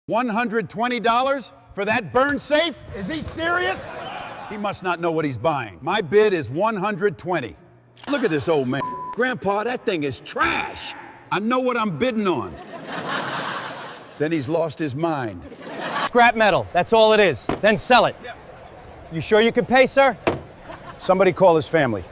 $120 for that burn safe? Is he serious? He must not know what he's buying. My bid is $120. Look at this old man. Grandpa, that thing is trash. I know what I'm bidding on. Then he's lost his mind. Scrap metal, that's all it is. Then sell it. You sure you can pay, sir? Somebody call his family.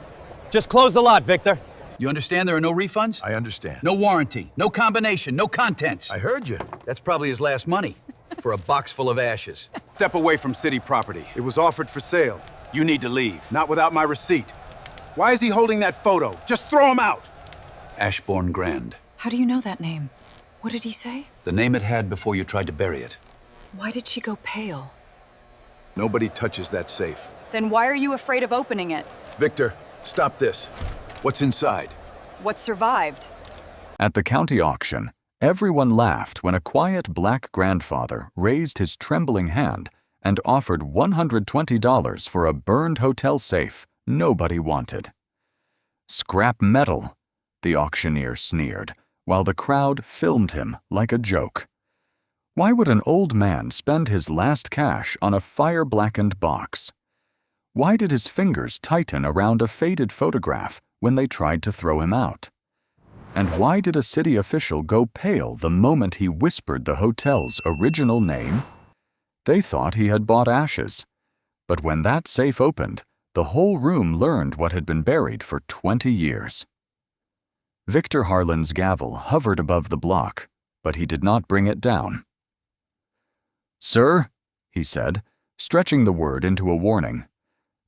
Just close the lot, Victor. You understand there are no refunds? I understand. No warranty, no combination, no contents. I heard you. That's probably his last money for a box full of ashes. Step away from city property. It was offered for sale. You need to leave. Not without my receipt. Why is he holding that photo? Just throw him out! Ashbourne Grand. How do you know that name? What did he say? The name it had before you tried to bury it. Why did she go pale? Nobody touches that safe. Then why are you afraid of opening it? Victor, stop this. What's inside? What survived? At the county auction, everyone laughed when a quiet black grandfather raised his trembling hand and offered $120 for a burned hotel safe nobody wanted. Scrap metal, the auctioneer sneered, while the crowd filmed him like a joke. Why would an old man spend his last cash on a fire-blackened box? Why did his fingers tighten around a faded photograph when they tried to throw him out? And why did a city official go pale the moment he whispered the hotel's original name? They thought he had bought ashes. But when that safe opened, the whole room learned what had been buried for 20 years. Victor Harlan's gavel hovered above the block, but he did not bring it down. "Sir," he said, stretching the word into a warning,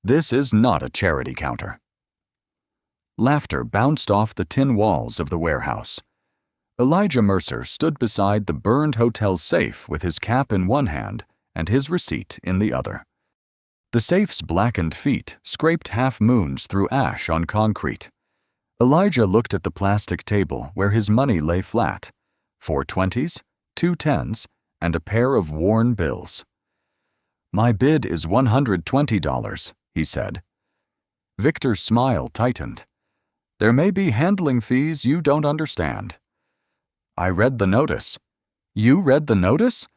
"this is not a charity counter." Laughter bounced off the tin walls of the warehouse. Elijah Mercer stood beside the burned hotel safe with his cap in one hand and his receipt in the other. The safe's blackened feet scraped half-moons through ash on concrete. Elijah looked at the plastic table where his money lay flat, 4 20s, 2 10s, and a pair of worn bills. "My bid is $120, he said. Victor's smile tightened. "There may be handling fees you don't understand." "I read the notice." "You read the notice?"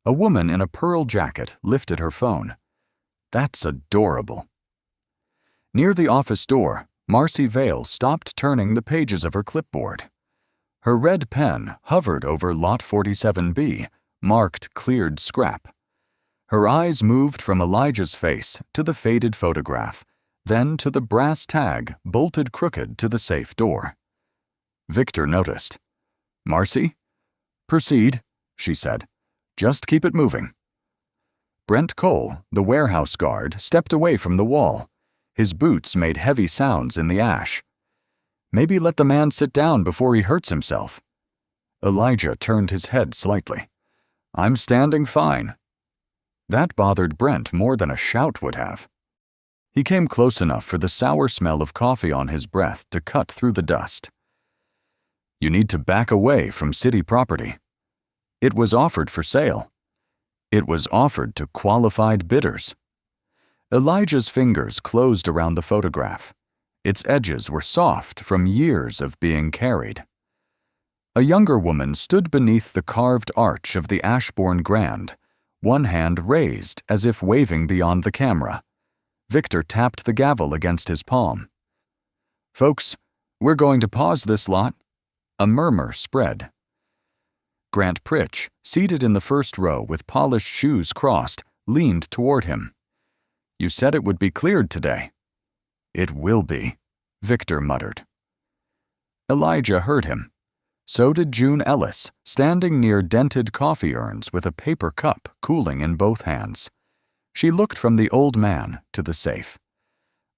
A woman in a pearl jacket lifted her phone. "That's adorable." Near the office door, Marcy Vale stopped turning the pages of her clipboard. Her red pen hovered over Lot 47B, marked cleared scrap. Her eyes moved from Elijah's face to the faded photograph, then to the brass tag bolted crooked to the safe door. Victor noticed. "Marcy?" "Proceed," she said. "Just keep it moving." Brent Cole, the warehouse guard, stepped away from the wall. His boots made heavy sounds in the ash. "Maybe let the man sit down before he hurts himself." Elijah turned his head slightly. "I'm standing fine." That bothered Brent more than a shout would have. He came close enough for the sour smell of coffee on his breath to cut through the dust. "You need to back away from city property. It was offered for sale. It was offered to qualified bidders." Elijah's fingers closed around the photograph. Its edges were soft from years of being carried. A younger woman stood beneath the carved arch of the Ashbourne Grand, one hand raised as if waving beyond the camera. Victor tapped the gavel against his palm. "Folks, we're going to pause this lot." A murmur spread. Grant Pritch, seated in the first row with polished shoes crossed, leaned toward him. "You said it would be cleared today." "It will be," Victor muttered. Elijah heard him. So did June Ellis, standing near dented coffee urns with a paper cup cooling in both hands. She looked from the old man to the safe.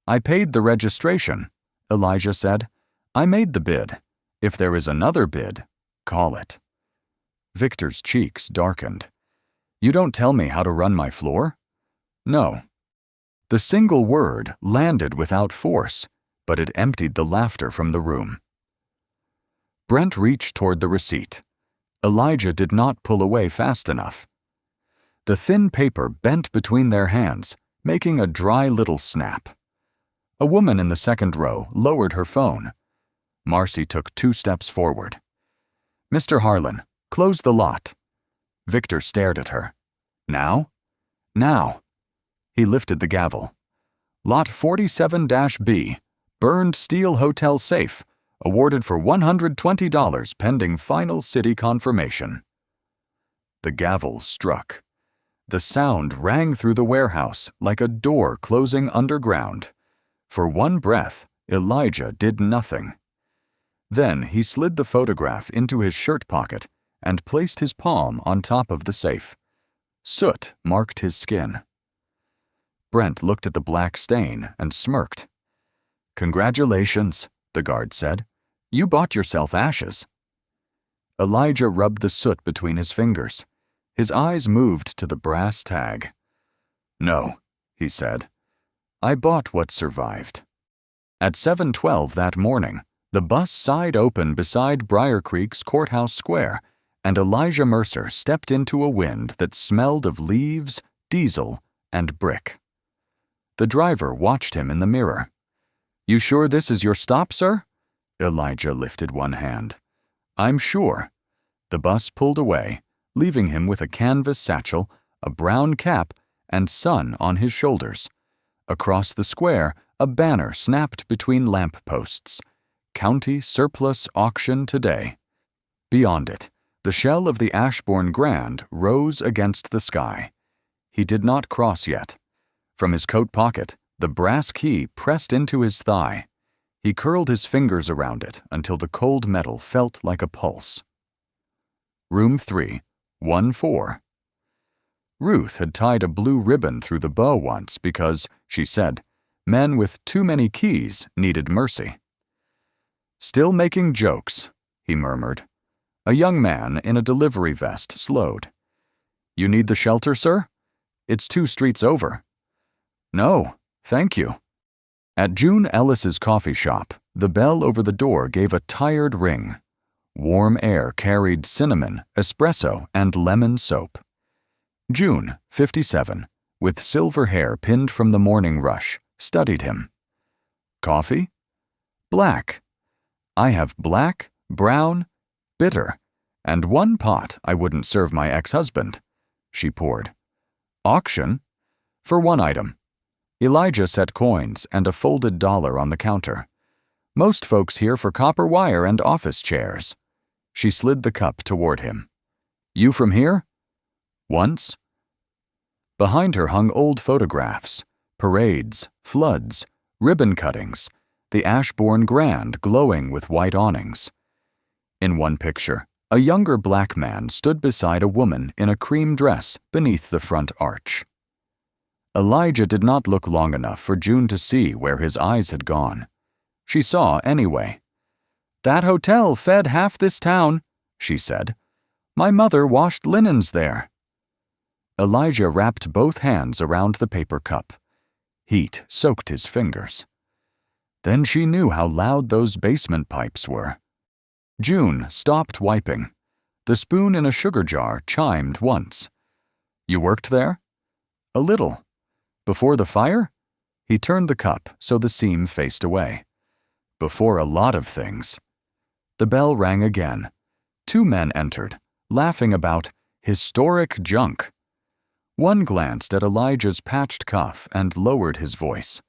"I paid the registration," Elijah said. "I made the bid. If there is another bid, call it." Victor's cheeks darkened. "You don't tell me how to run my floor?" "No." The single word landed without force, but it emptied the laughter from the room. Brent reached toward the receipt. Elijah did not pull away fast enough. The thin paper bent between their hands, making a dry little snap. A woman in the second row lowered her phone. Marcy took 2 steps forward. "Mr. Harlan, close the lot." Victor stared at her. Now? Now. He lifted the gavel. Lot 47-B, burned steel hotel safe, awarded for $120 pending final city confirmation. The gavel struck. The sound rang through the warehouse like a door closing underground. For one breath, Elijah did nothing. Then he slid the photograph into his shirt pocket and placed his palm on top of the safe. Soot marked his skin. Brent looked at the black stain and smirked. "Congratulations," the guard said. "You bought yourself ashes." Elijah rubbed the soot between his fingers. His eyes moved to the brass tag. "No," he said. "I bought what survived." At 7:12 that morning, the bus sighed open beside Briarcreek's courthouse square, and Elijah Mercer stepped into a wind that smelled of leaves, diesel, and brick. The driver watched him in the mirror. "You sure this is your stop, sir?" Elijah lifted one hand. "I'm sure." The bus pulled away, leaving him with a canvas satchel, a brown cap, and sun on his shoulders. Across the square, a banner snapped between lamp posts. "County Surplus Auction Today." Beyond it, the shell of the Ashbourne Grand rose against the sky. He did not cross yet. From his coat pocket, the brass key pressed into his thigh. He curled his fingers around it until the cold metal felt like a pulse. Room 3, 1-4. Ruth had tied a blue ribbon through the bow once because, she said, men with too many keys needed mercy. "Still making jokes," he murmured. A young man in a delivery vest slowed. "You need the shelter, sir? It's 2 streets over." "No, thank you." At June Ellis's coffee shop, the bell over the door gave a tired ring. Warm air carried cinnamon, espresso, and lemon soap. June, 57, with silver hair pinned from the morning rush, studied him. "Coffee?" "Black. I have black, brown, bitter, and 1 pot I wouldn't serve my ex-husband." She poured. "Auction?" "For 1 item." Elijah set coins and a folded dollar on the counter. "Most folks here for copper wire and office chairs." She slid the cup toward him. "You from here?" "Once." Behind her hung old photographs, parades, floods, ribbon cuttings, the Ashbourne Grand glowing with white awnings. In one picture, a younger black man stood beside a woman in a cream dress beneath the front arch. Elijah did not look long enough for June to see where his eyes had gone. She saw anyway. "That hotel fed half this town," she said. "My mother washed linens there." Elijah wrapped both hands around the paper cup. Heat soaked his fingers. Then she knew how loud those basement pipes were. June stopped wiping. The spoon in a sugar jar chimed once. "You worked there?" "A little." "Before the fire?" He turned the cup so the seam faced away. "Before a lot of things." The bell rang again. 2 men entered, laughing about historic junk. One glanced at Elijah's patched cuff and lowered his voice.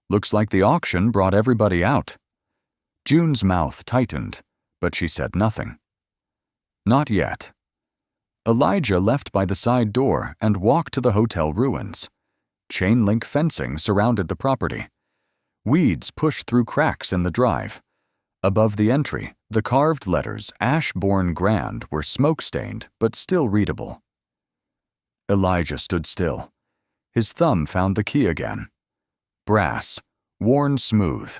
"Looks like the auction brought everybody out." June's mouth tightened, but she said nothing. Not yet. Elijah left by the side door and walked to the hotel ruins. Chain-link fencing surrounded the property. Weeds pushed through cracks in the drive. Above the entry, the carved letters Ashbourne Grand were smoke-stained but still readable. Elijah stood still. His thumb found the key again. Brass, worn smooth.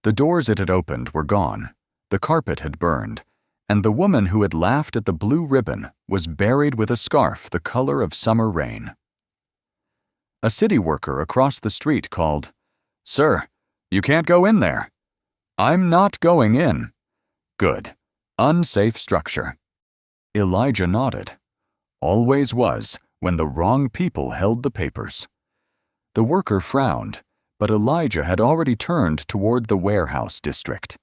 The doors it had opened were gone. The carpet had burned, and the woman who had laughed at the blue ribbon was buried with a scarf the color of summer rain. A city worker across the street called, "Sir, you can't go in there." "I'm not going in." "Good. Unsafe structure." Elijah nodded. Always was when the wrong people held the papers. The worker frowned, but Elijah had already turned toward the warehouse district.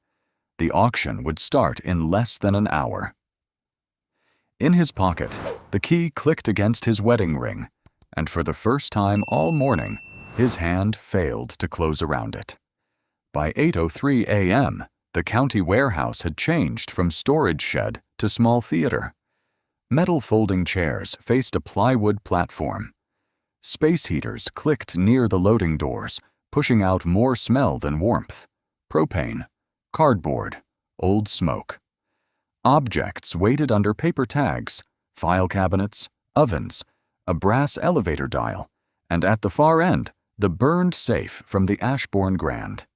The auction would start in less than an hour. In his pocket, the key clicked against his wedding ring, and for the first time all morning, his hand failed to close around it. By 8:03 a.m., the county warehouse had changed from storage shed to small theater. Metal folding chairs faced a plywood platform. Space heaters clicked near the loading doors, pushing out more smell than warmth. Propane, cardboard, old smoke. Objects waited under paper tags, file cabinets, ovens, a brass elevator dial, and at the far end, the burned safe from the Ashbourne Grand.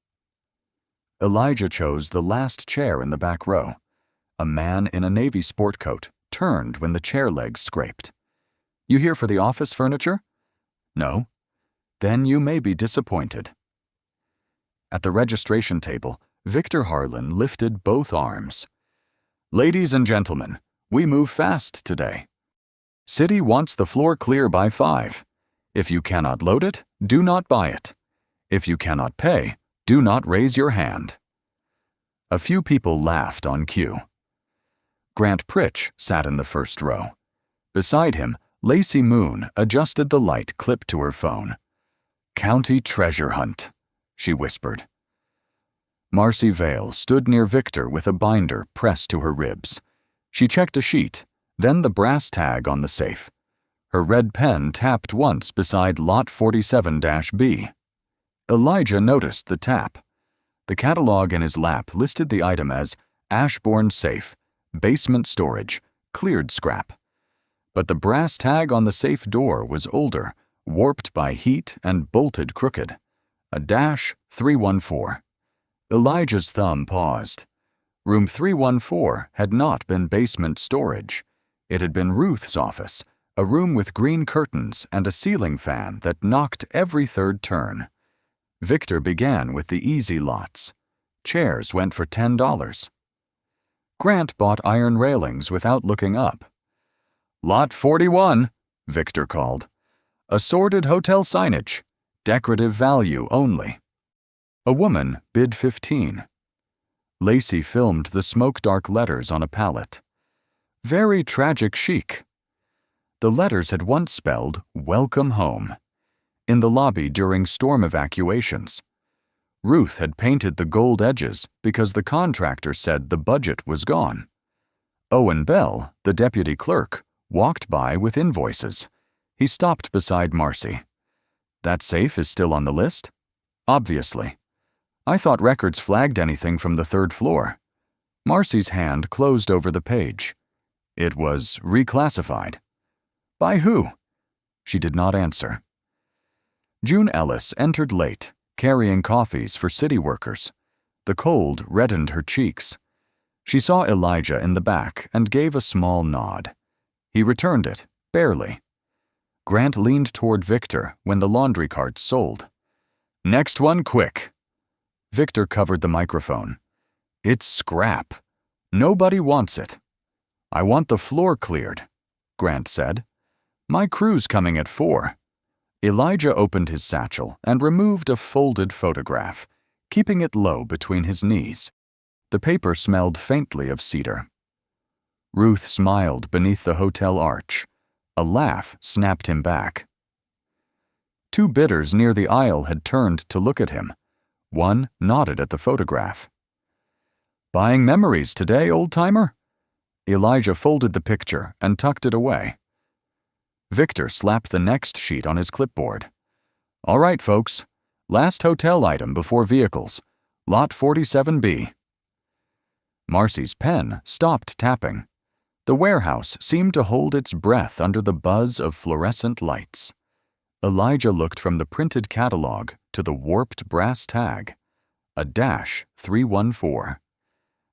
Elijah chose the last chair in the back row. A man in a navy sport coat turned when the chair legs scraped. "You here for the office furniture?" "No." "Then you may be disappointed." At the registration table, Victor Harlan lifted both arms. "Ladies and gentlemen, we move fast today. City wants the floor clear by 5. If you cannot load it, do not buy it. If you cannot pay, do not raise your hand." A few people laughed on cue. Grant Pritch sat in the first row. Beside him, Lacey Moon adjusted the light clipped to her phone. "County treasure hunt," she whispered. Marcy Vale stood near Victor with a binder pressed to her ribs. She checked a sheet, then the brass tag on the safe. Her red pen tapped once beside Lot 47-B. Elijah noticed the tap. The catalog in his lap listed the item as Ashbourne Safe, Basement Storage, Cleared Scrap. But the brass tag on the safe door was older, warped by heat and bolted crooked. A -314. Elijah's thumb paused. Room 314 had not been basement storage. It had been Ruth's office, a room with green curtains and a ceiling fan that knocked every third turn. Victor began with the easy lots. Chairs went for $10. Grant bought iron railings without looking up. "Lot 41, Victor called. "Assorted hotel signage. Decorative value only." A woman bid 15. Lacey filmed the smoke-dark letters on a pallet. "Very tragic chic." The letters had once spelled "Welcome Home." In the lobby during storm evacuations. Ruth had painted the gold edges because the contractor said the budget was gone. Owen Bell, the deputy clerk, walked by with invoices. He stopped beside Marcy. "That safe is still on the list?" "Obviously. I thought records flagged anything from the 3rd floor." Marcy's hand closed over the page. "It was reclassified." "By who?" She did not answer. June Ellis entered late, carrying coffees for city workers. The cold reddened her cheeks. She saw Elijah in the back and gave a small nod. He returned it, barely. Grant leaned toward Victor when the laundry carts sold. "Next one quick." Victor covered the microphone. "It's scrap. Nobody wants it." "I want the floor cleared," Grant said. "My crew's coming at 4. Elijah opened his satchel and removed a folded photograph, keeping it low between his knees. The paper smelled faintly of cedar. Ruth smiled beneath the hotel arch. A laugh snapped him back. 2 bidders near the aisle had turned to look at him. One nodded at the photograph. "Buying memories today, old-timer?" Elijah folded the picture and tucked it away. Victor slapped the next sheet on his clipboard. "All right, folks. Last hotel item before vehicles. Lot 47B." Marcy's pen stopped tapping. The warehouse seemed to hold its breath under the buzz of fluorescent lights. Elijah looked from the printed catalog to the warped brass tag. A -314.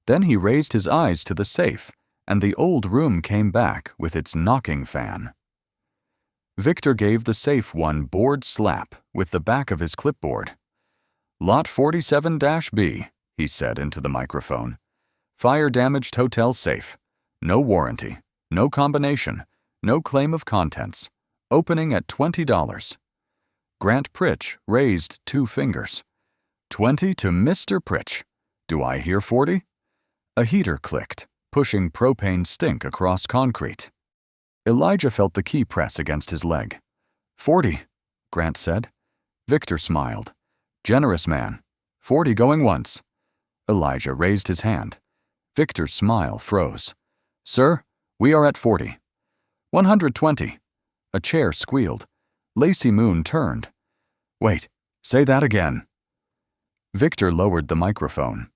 Then he raised his eyes to the safe, and the old room came back with its knocking fan. Victor gave the safe one bored slap with the back of his clipboard. "Lot 47-B, he said into the microphone. "Fire-damaged hotel safe. No warranty, no combination, no claim of contents. Opening at $20. Grant Pritch raised 2 fingers. "20 to Mr. Pritch. Do I hear 40? A heater clicked, pushing propane stink across concrete. Elijah felt the key press against his leg. 40, Grant said. Victor smiled. Generous man. 40 going once. Elijah raised his hand. Victor's smile froze. Sir, we are at 40. 120. A chair squealed. Lacey Moon turned. Wait, say that again. Victor lowered the microphone.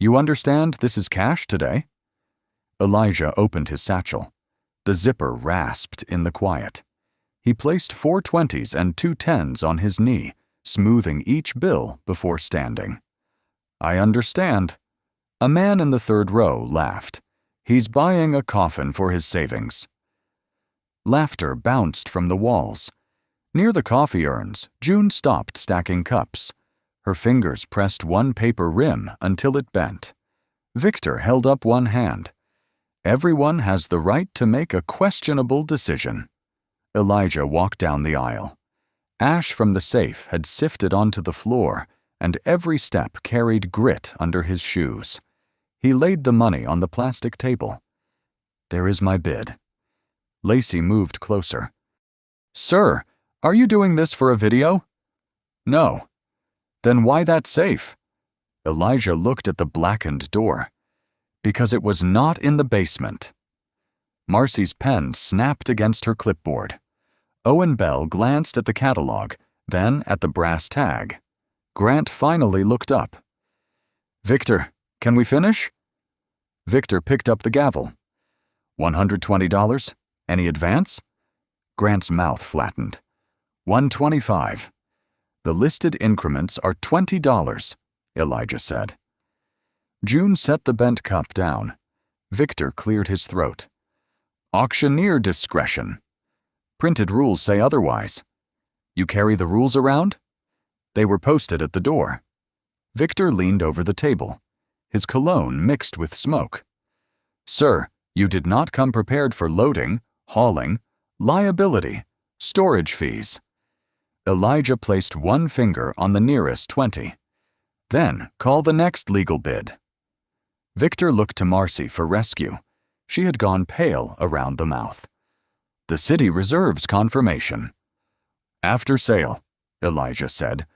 You understand this is cash today? Elijah opened his satchel. The zipper rasped in the quiet. He placed 4 20s and 2 10s on his knee, smoothing each bill before standing. I understand. A man in the third row laughed. He's buying a coffin for his savings. Laughter bounced from the walls. Near the coffee urns, June stopped stacking cups. Her fingers pressed one paper rim until it bent. Victor held up one hand. Everyone has the right to make a questionable decision. Elijah walked down the aisle. Ash from the safe had sifted onto the floor, and every step carried grit under his shoes. He laid the money on the plastic table. There is my bid. Lacey moved closer. Sir, are you doing this for a video? No. Then why that safe? Elijah looked at the blackened door. Because it was not in the basement. Marcy's pen snapped against her clipboard. Owen Bell glanced at the catalog, then at the brass tag. Grant finally looked up. Victor, can we finish? Victor picked up the gavel. $120? Any advance? Grant's mouth flattened. $125. The listed increments are $20, Elijah said. June set the bent cup down. Victor cleared his throat. Auctioneer discretion. Printed rules say otherwise. You carry the rules around? They were posted at the door. Victor leaned over the table. His cologne mixed with smoke. Sir, you did not come prepared for loading, hauling, liability, storage fees. Elijah placed one finger on the nearest 20. Then call the next legal bid. Victor looked to Marcy for rescue. She had gone pale around the mouth. The city reserves confirmation. After sale, Elijah said.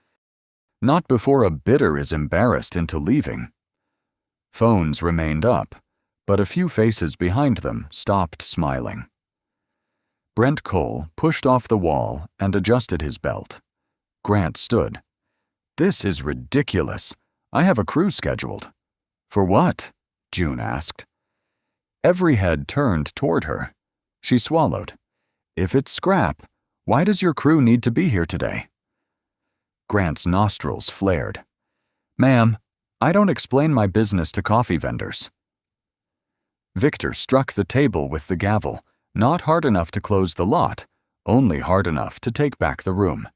Not before a bidder is embarrassed into leaving. Phones remained up, but a few faces behind them stopped smiling. Brent Cole pushed off the wall and adjusted his belt. Grant stood. This is ridiculous. I have a crew scheduled. For what? June asked. Every head turned toward her. She swallowed. If it's scrap, why does your crew need to be here today? Grant's nostrils flared. Ma'am, I don't explain my business to coffee vendors. Victor struck the table with the gavel, not hard enough to close the lot, only hard enough to take back the room.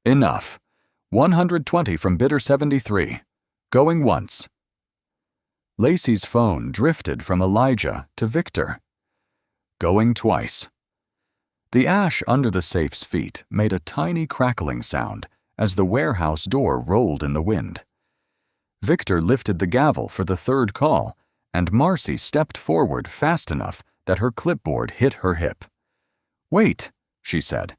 Enough. 120 from bidder 73. Going once. Lacey's phone drifted from Elijah to Victor. Going twice. The ash under the safe's feet made a tiny crackling sound as the warehouse door rolled in the wind. Victor lifted the gavel for the third call, and Marcy stepped forward fast enough that her clipboard hit her hip. Wait, she said.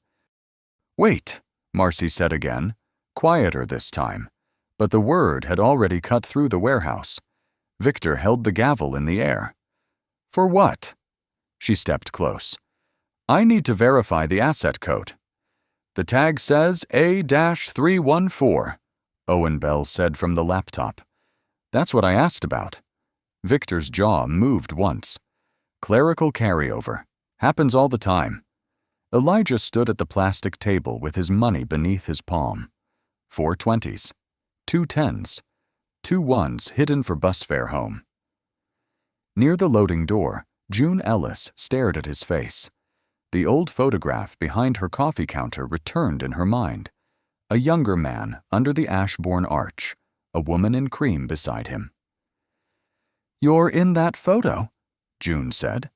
Wait, Marcy said again, quieter this time, but the word had already cut through the warehouse. Victor held the gavel in the air. For what? She stepped close. I need to verify the asset code. The tag says A-314, Owen Bell said from the laptop. That's what I asked about. Victor's jaw moved once. Clerical carryover. Happens all the time. Elijah stood at the plastic table with his money beneath his palm. 4 20s, 2 10s, 2 1s hidden for bus fare home. Near the loading door, June Ellis stared at his face. The old photograph behind her coffee counter returned in her mind. A younger man under the Ashbourne arch, a woman in cream beside him. You're in that photo, June said.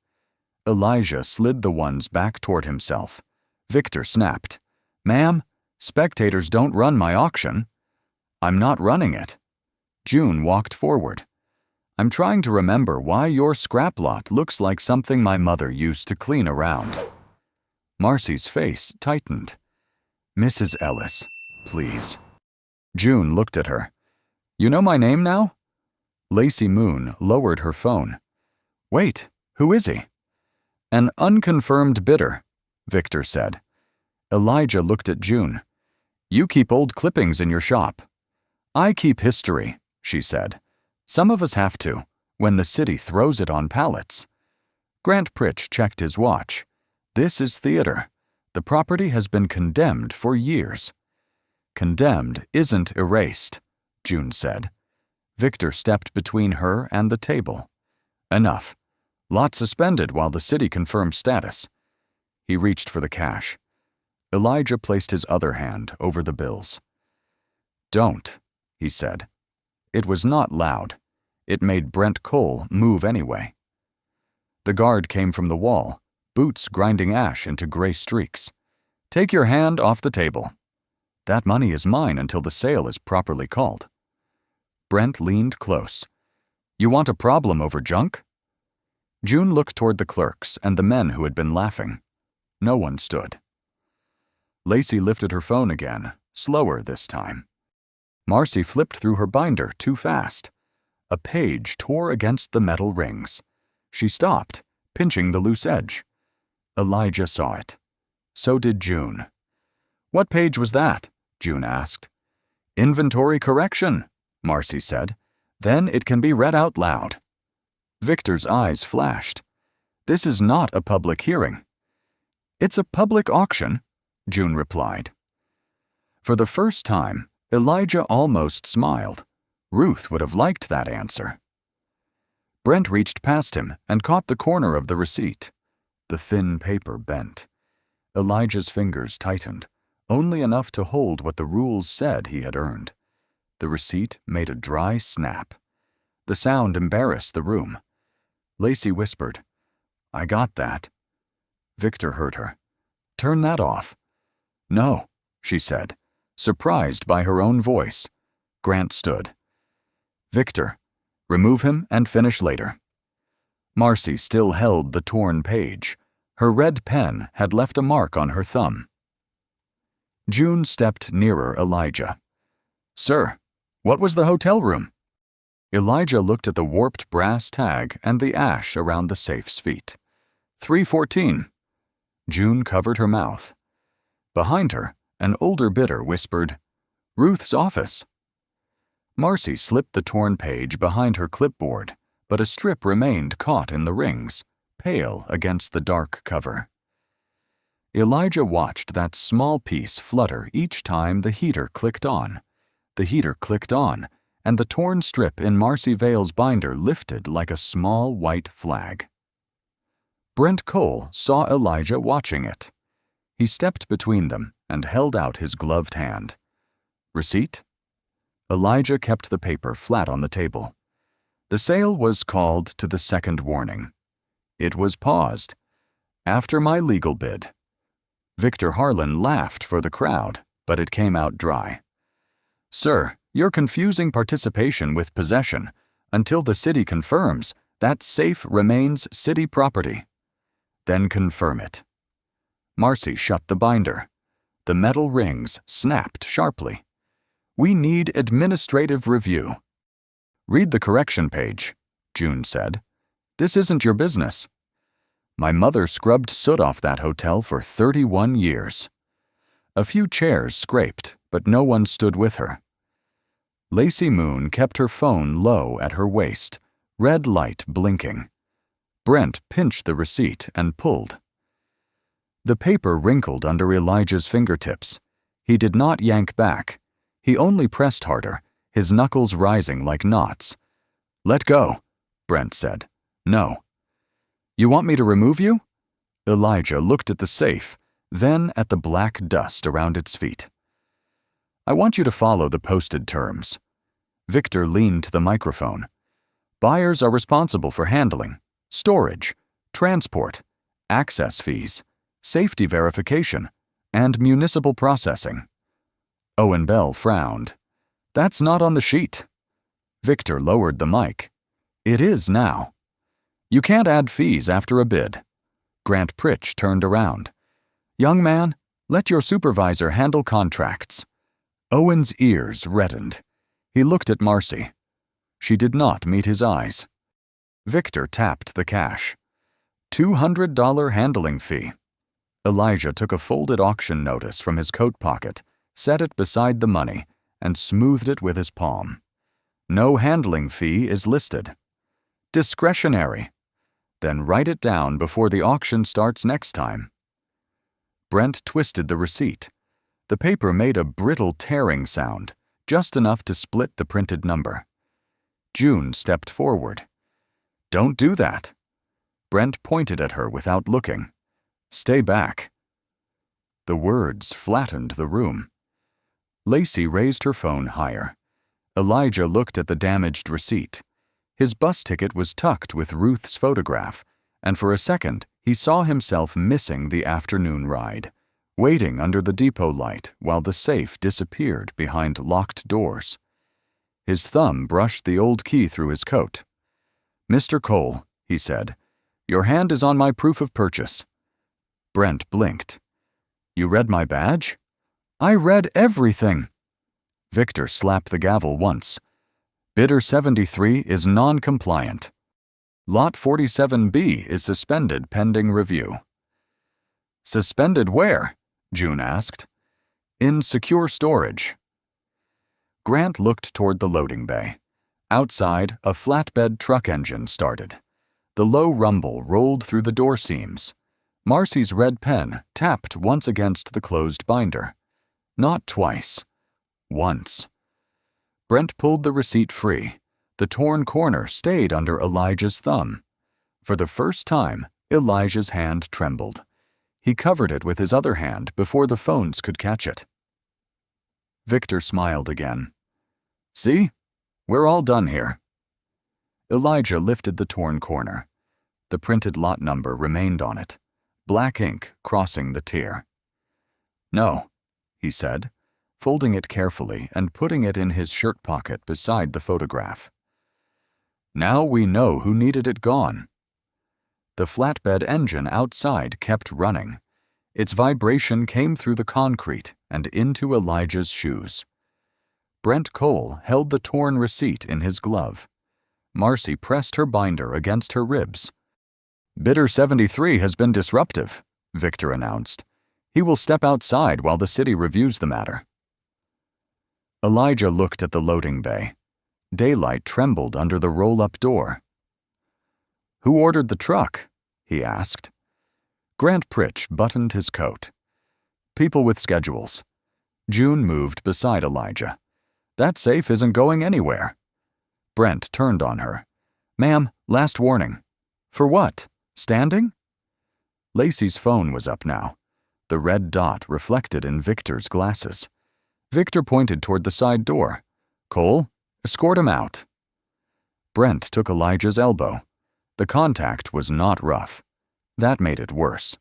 Elijah slid the ones back toward himself. Victor snapped. Ma'am, spectators don't run my auction. I'm not running it. June walked forward. I'm trying to remember why your scrap lot looks like something my mother used to clean around. Marcy's face tightened. Mrs. Ellis, please. June looked at her. You know my name now? Lacey Moon lowered her phone. Wait, who is he? An unconfirmed bidder, Victor said. Elijah looked at June. You keep old clippings in your shop. I keep history, she said. Some of us have to, when the city throws it on pallets. Grant Pritch checked his watch. This is theater. The property has been condemned for years. Condemned isn't erased, June said. Victor stepped between her and the table. Enough. Lot suspended while the city confirms status. He reached for the cash. Elijah placed his other hand over the bills. Don't, he said. It was not loud. It made Brent Cole move anyway. The guard came from the wall, boots grinding ash into gray streaks. Take your hand off the table. That money is mine until the sale is properly called. Brent leaned close. You want a problem over junk? June looked toward the clerks and the men who had been laughing. No one stood. Lacey lifted her phone again, slower this time. Marcy flipped through her binder too fast. A page tore against the metal rings. She stopped, pinching the loose edge. Elijah saw it. So did June. What page was that? June asked. Inventory correction, Marcy said. Then it can be read out loud. Victor's eyes flashed. This is not a public hearing. It's a public auction, June replied. For the first time, Elijah almost smiled. Ruth would have liked that answer. Brent reached past him and caught the corner of the receipt. The thin paper bent. Elijah's fingers tightened, only enough to hold what the rules said he had earned. The receipt made a dry snap. The sound embarrassed the room. Lacey whispered, I got that. Victor heard her. Turn that off. No, she said, surprised by her own voice. Grant stood. Victor, remove him and finish later. Marcy still held the torn page. Her red pen had left a mark on her thumb. June stepped nearer Elijah. Sir, what was the hotel room? Elijah looked at the warped brass tag and the ash around the safe's feet. 314. June covered her mouth. Behind her, an older bidder whispered, Ruth's office. Marcy slipped the torn page behind her clipboard, but a strip remained caught in the rings, pale against the dark cover. Elijah watched that small piece flutter each time the heater clicked on. The heater clicked on, and the torn strip in Marcy Vale's binder lifted like a small white flag. Brent Cole saw Elijah watching it. He stepped between them and held out his gloved hand. Receipt? Elijah kept the paper flat on the table. The sale was called to the second warning. It was paused. After my legal bid. Victor Harlan laughed for the crowd, but it came out dry. Sir, you're confusing participation with possession. Until the city confirms, that safe remains city property. Then confirm it. Marcy shut the binder. The metal rings snapped sharply. We need administrative review. Read the correction page, June said. This isn't your business. My mother scrubbed soot off that hotel for 31 years. A few chairs scraped, but no one stood with her. Lacey Moon kept her phone low at her waist, red light blinking. Brent pinched the receipt and pulled. The paper wrinkled under Elijah's fingertips. He did not yank back. He only pressed harder, his knuckles rising like knots. Let go, Brent said. No. You want me to remove you? Elijah looked at the safe, then at the black dust around its feet. I want you to follow the posted terms. Victor leaned to the microphone. Buyers are responsible for handling, storage, transport, access fees, safety verification, and municipal processing. Owen Bell frowned. That's not on the sheet. Victor lowered the mic. It is now. You can't add fees after a bid. Grant Pritch turned around. Young man, let your supervisor handle contracts. Owen's ears reddened. He looked at Marcy. She did not meet his eyes. Victor tapped the cash. $200 handling fee. Elijah took a folded auction notice from his coat pocket, set it beside the money, and smoothed it with his palm. No handling fee is listed. Discretionary. Then write it down before the auction starts next time. Brent twisted the receipt. The paper made a brittle tearing sound, just enough to split the printed number. June stepped forward. Don't do that. Brent pointed at her without looking. Stay back. The words flattened the room. Lacey raised her phone higher. Elijah looked at the damaged receipt. His bus ticket was tucked with Ruth's photograph, and for a second he saw himself missing the afternoon ride, waiting under the depot light while the safe disappeared behind locked doors. His thumb brushed the old key through his coat. Mr. Cole, he said, your hand is on my proof of purchase. Brent blinked. You read my badge? I read everything. Victor slapped the gavel once. Bidder 73 is non-compliant. Lot 47B is suspended pending review. Suspended where? June asked. In secure storage. Grant looked toward the loading bay. Outside, a flatbed truck engine started. The low rumble rolled through the door seams. Marcy's red pen tapped once against the closed binder. Not twice. Once. Brent pulled the receipt free. The torn corner stayed under Elijah's thumb. For the first time, Elijah's hand trembled. He covered it with his other hand before the phones could catch it. Victor smiled again. See? We're all done here. Elijah lifted the torn corner. The printed lot number remained on it, black ink crossing the tier. No, he said, folding it carefully and putting it in his shirt pocket beside the photograph. Now we know who needed it gone. The flatbed engine outside kept running. Its vibration came through the concrete and into Elijah's shoes. Brent Cole held the torn receipt in his glove. Marcy pressed her binder against her ribs. Bidder 73 has been disruptive, Victor announced. He will step outside while the city reviews the matter. Elijah looked at the loading bay. Daylight trembled under the roll-up door. Who ordered the truck? He asked. Grant Pritch buttoned his coat. People with schedules. June moved beside Elijah. That safe isn't going anywhere. Brent turned on her. Ma'am, last warning. For what? Standing? Lacey's phone was up now. The red dot reflected in Victor's glasses. Victor pointed toward the side door. Cole, escort him out. Brent took Elijah's elbow. The contact was not rough. That made it worse.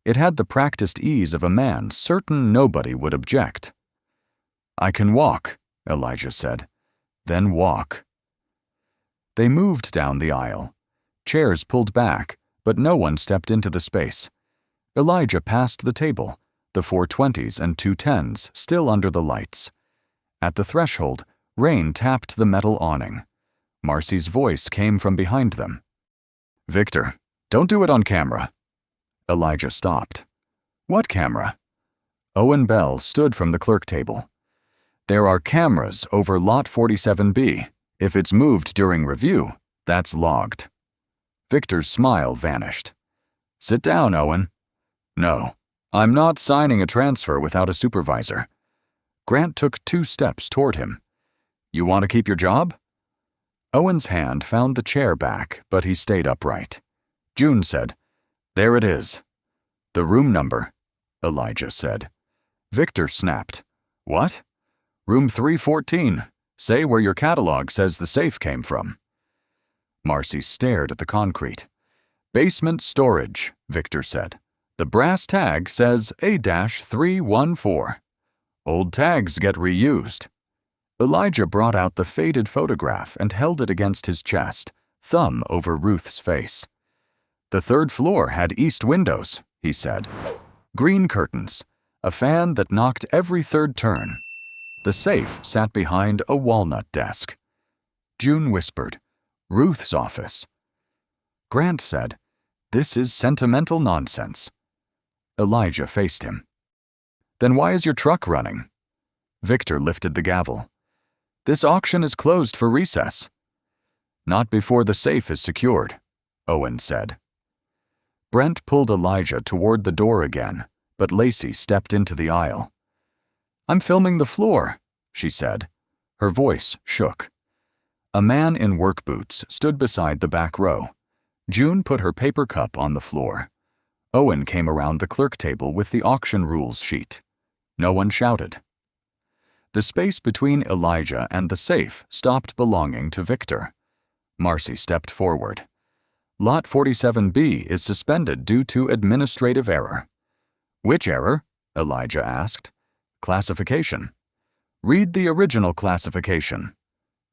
It had the practiced ease of a man certain nobody would object. I can walk, Elijah said. Then walk. They moved down the aisle. Chairs pulled back, but no one stepped into the space. Elijah passed the table, the 420s and 210s still under the lights. At the threshold, rain tapped the metal awning. Marcy's voice came from behind them. Victor, don't do it on camera. Elijah stopped. What camera? Owen Bell stood from the clerk table. There are cameras over Lot 47B. If it's moved during review, that's logged. Victor's smile vanished. Sit down, Owen. No, I'm not signing a transfer without a supervisor. Grant took 2 steps toward him. You want to keep your job? Owen's hand found the chair back, but he stayed upright. June said, There it is. The room number, Elijah said. Victor snapped. What? Room 314. Say where your catalog says the safe came from. Marcy stared at the concrete. Basement storage, Victor said. The brass tag says A-314. Old tags get reused. Elijah brought out the faded photograph and held it against his chest, thumb over Ruth's face. The third floor had east windows, he said. Green curtains, a fan that knocked every third turn. The safe sat behind a walnut desk. June whispered, Ruth's office. Grant said, This is sentimental nonsense. Elijah faced him. Then why is your truck running? Victor lifted the gavel. This auction is closed for recess. Not before the safe is secured, Owen said. Brent pulled Elijah toward the door again, but Lacey stepped into the aisle. I'm filming the floor, she said. Her voice shook. A man in work boots stood beside the back row. June put her paper cup on the floor. Owen came around the clerk table with the auction rules sheet. No one shouted. The space between Elijah and the safe stopped belonging to Victor. Marcy stepped forward. Lot 47B is suspended due to administrative error. Which error? Elijah asked. Classification. Read the original classification.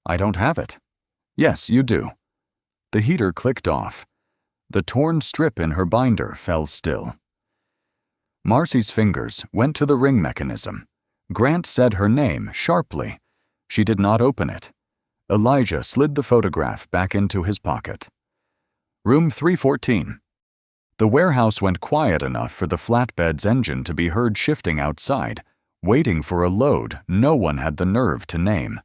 I don't have it. Yes, you do. The heater clicked off. The torn strip in her binder fell still. Marcy's fingers went to the ring mechanism. Grant said her name sharply. She did not open it. Elijah slid the photograph back into his pocket. Room 314. The warehouse went quiet enough for the flatbed's engine to be heard shifting outside, waiting for a load no one had the nerve to name.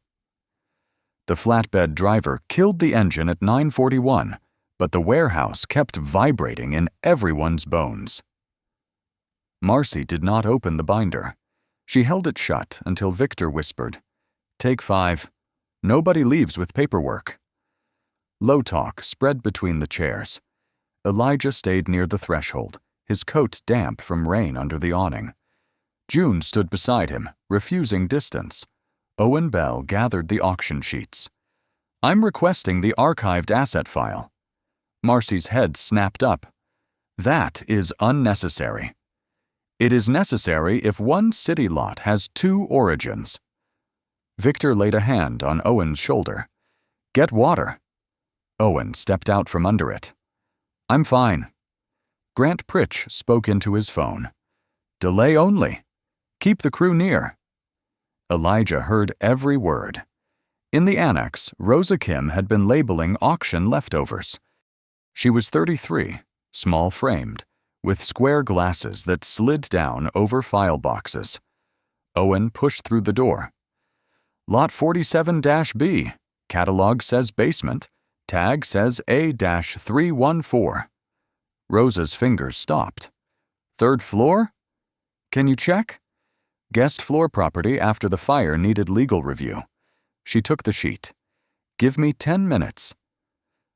The flatbed driver killed the engine at 9:41, but the warehouse kept vibrating in everyone's bones. Marcy did not open the binder. She held it shut until Victor whispered, Take 5. Nobody leaves with paperwork. Low talk spread between the chairs. Elijah stayed near the threshold, his coat damp from rain under the awning. June stood beside him, refusing distance. Owen Bell gathered the auction sheets. I'm requesting the archived asset file. Marcy's head snapped up. That is unnecessary. It is necessary if one city lot has 2 origins. Victor laid a hand on Owen's shoulder. Get water. Owen stepped out from under it. I'm fine. Grant Pritch spoke into his phone. Delay only. Keep the crew near. Elijah heard every word. In the annex, Rosa Kim had been labeling auction leftovers. She was 33, small-framed, with square glasses that slid down over file boxes. Owen pushed through the door. Lot 47-B. Catalog says basement. Tag says A-314. Rosa's fingers stopped. 3rd floor? Can you check? Guest floor property after the fire needed legal review. She took the sheet. Give me 10 minutes.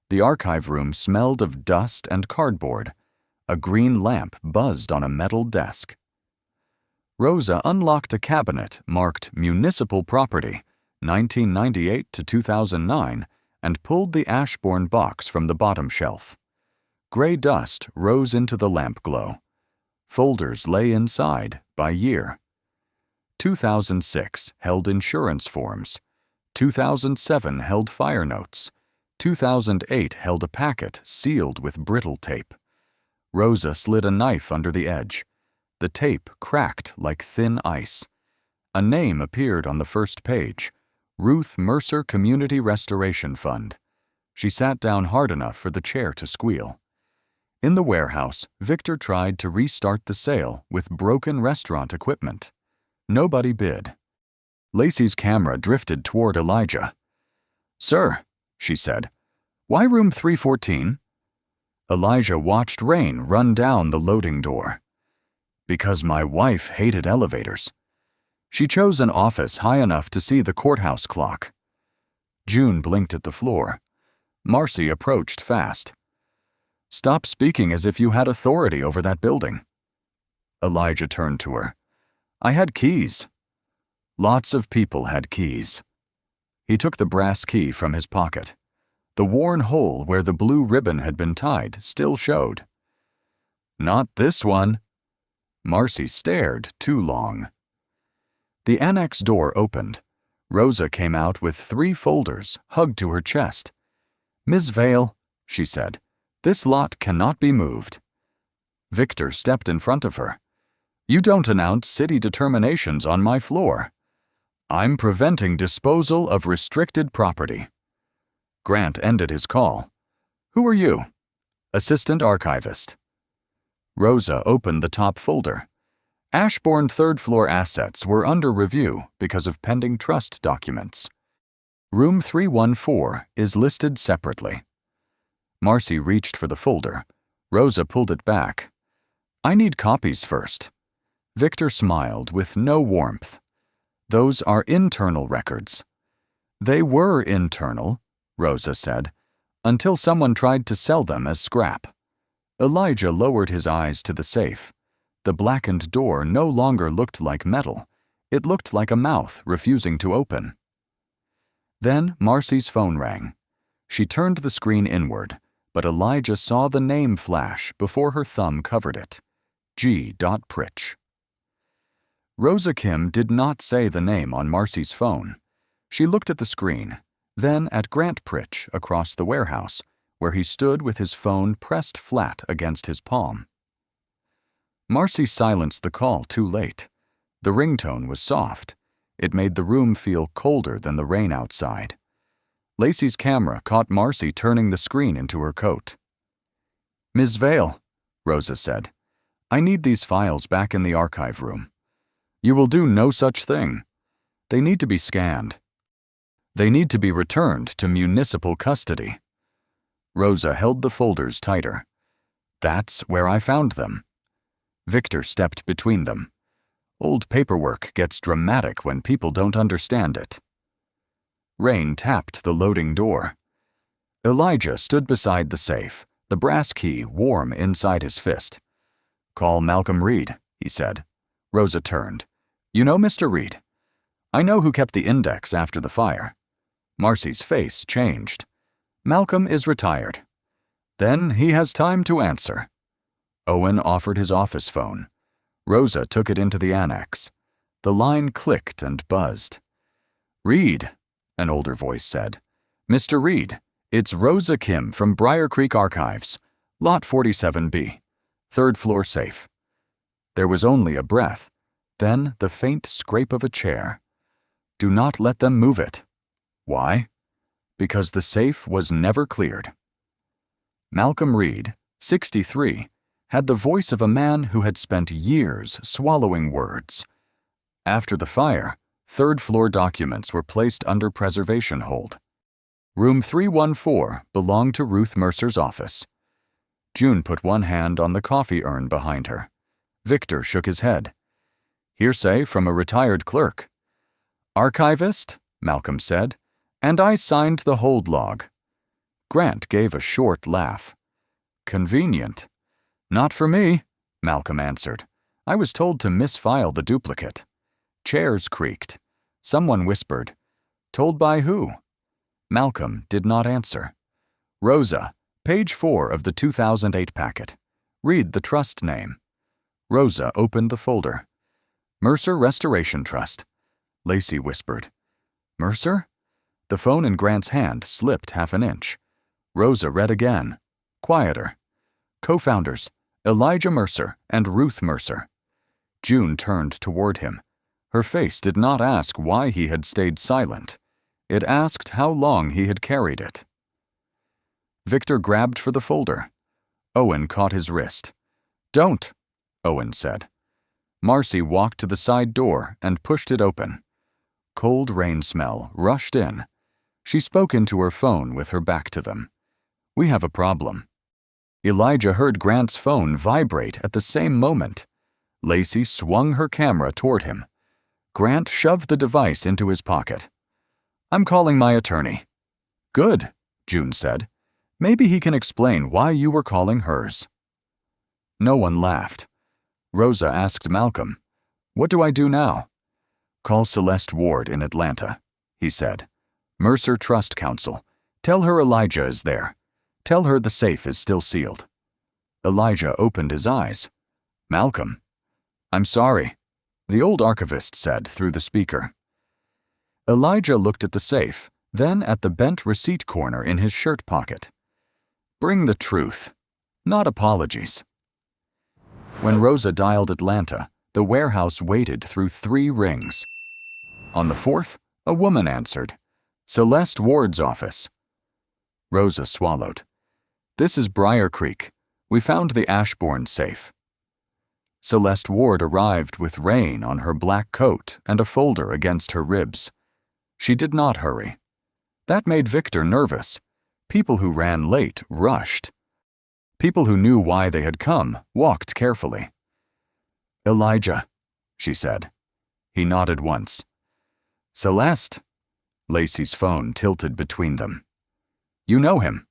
The archive room smelled of dust and cardboard. A green lamp buzzed on a metal desk. Rosa unlocked a cabinet marked Municipal Property, 1998 to 2009, and pulled the Ashbourne box from the bottom shelf. Gray dust rose into the lamp glow. Folders lay inside by year. 2006 held insurance forms. 2007 held fire notes. 2008 held a packet sealed with brittle tape. Rosa slid a knife under the edge. The tape cracked like thin ice. A name appeared on the first page. Ruth Mercer Community Restoration Fund. She sat down hard enough for the chair to squeal. In the warehouse, Victor tried to restart the sale with broken restaurant equipment. Nobody bid. Lacey's camera drifted toward Elijah. Sir, she said, why room 314? Elijah watched rain run down the loading door. Because my wife hated elevators. She chose an office high enough to see the courthouse clock. June blinked at the floor. Marcy approached fast. Stop speaking as if you had authority over that building. Elijah turned to her. I had keys. Lots of people had keys. He took the brass key from his pocket. The worn hole where the blue ribbon had been tied still showed. Not this one. Marcy stared too long. The annex door opened. Rosa came out with 3 folders hugged to her chest. "Ms. Vale," she said, "this lot cannot be moved." Victor stepped in front of her. "You don't announce city determinations on my floor. I'm preventing disposal of restricted property." Grant ended his call. "Who are you?" "Assistant Archivist." Rosa opened the top folder. Ashbourne third-floor assets were under review because of pending trust documents. Room 314 is listed separately. Marcy reached for the folder. Rosa pulled it back. "I need copies first." Victor smiled with no warmth. "Those are internal records." "They were internal," Rosa said, "until someone tried to sell them as scrap." Elijah lowered his eyes to the safe. The blackened door no longer looked like metal. It looked like a mouth refusing to open. Then Marcy's phone rang. She turned the screen inward, but Elijah saw the name flash before her thumb covered it. G. Pritch. Rosa Kim did not say the name on Marcy's phone. She looked at the screen, then at Grant Pritch across the warehouse, where he stood with his phone pressed flat against his palm. Marcy silenced the call too late. The ringtone was soft. It made the room feel colder than the rain outside. Lacey's camera caught Marcy turning the screen into her coat. "Ms. Vale," Rosa said, "I need these files back in the archive room." "You will do no such thing. They need to be scanned. They need to be returned to municipal custody." Rosa held the folders tighter. "That's where I found them." Victor stepped between them. Old paperwork gets dramatic when people don't understand it. Rain tapped the loading door. Elijah stood beside the safe, the brass key warm inside his fist. "Call Malcolm Reed," he said. Rosa turned. "You know Mr. Reed?" "I know who kept the index after the fire." Marcy's face changed. "Malcolm is retired." "Then he has time to answer." Owen offered his office phone. Rosa took it into the annex. The line clicked and buzzed. "Reed," an older voice said. "Mr. Reed, it's Rosa Kim from Briarcreek Archives, Lot 47B, third floor safe." There was only a breath, then the faint scrape of a chair. "Do not let them move it." "Why?" "Because the safe was never cleared." Malcolm Reed, 63, had the voice of a man who had spent years swallowing words. After the fire, third-floor documents were placed under preservation hold. Room 314 belonged to Ruth Mercer's office. June put one hand on the coffee urn behind her. Victor shook his head. "Hearsay from a retired clerk." "Archivist," Malcolm said, "and I signed the hold log." Grant gave a short laugh. "Convenient." "Not for me," Malcolm answered. "I was told to misfile the duplicate." Chairs creaked. Someone whispered, "Told by who?" Malcolm did not answer. "Rosa, page 4 of the 2008 packet. Read the trust name." Rosa opened the folder. "Mercer Restoration Trust." Lacey whispered, "Mercer?" The phone in Grant's hand slipped half an inch. Rosa read again, quieter. "Co-founders, Elijah Mercer and Ruth Mercer." June turned toward him. Her face did not ask why he had stayed silent. It asked how long he had carried it. Victor grabbed for the folder. Owen caught his wrist. "Don't," Owen said. Marcy walked to the side door and pushed it open. Cold rain smell rushed in. She spoke into her phone with her back to them. "We have a problem." Elijah heard Grant's phone vibrate at the same moment. Lacey swung her camera toward him. Grant shoved the device into his pocket. "I'm calling my attorney." "Good," June said. "Maybe he can explain why you were calling hers." No one laughed. Rosa asked Malcolm, "What do I do now?" "Call Celeste Ward in Atlanta," he said. "Mercer Trust Council. Tell her Elijah is there. Tell her the safe is still sealed." Elijah opened his eyes. "Malcolm." "I'm sorry," the old archivist said through the speaker. Elijah looked at the safe, then at the bent receipt corner in his shirt pocket. Bring the truth, not apologies. When Rosa dialed Atlanta, the warehouse waited through 3 rings. On the 4th, a woman answered. Celeste Ward's office. Rosa swallowed. This is Briarcreek. We found the Ashbourne safe. Celeste Ward arrived with rain on her black coat and a folder against her ribs. She did not hurry. That made Victor nervous. People who ran late rushed. People who knew why they had come walked carefully. Elijah, she said. He nodded once. Celeste? Lacey's phone tilted between them. You know him.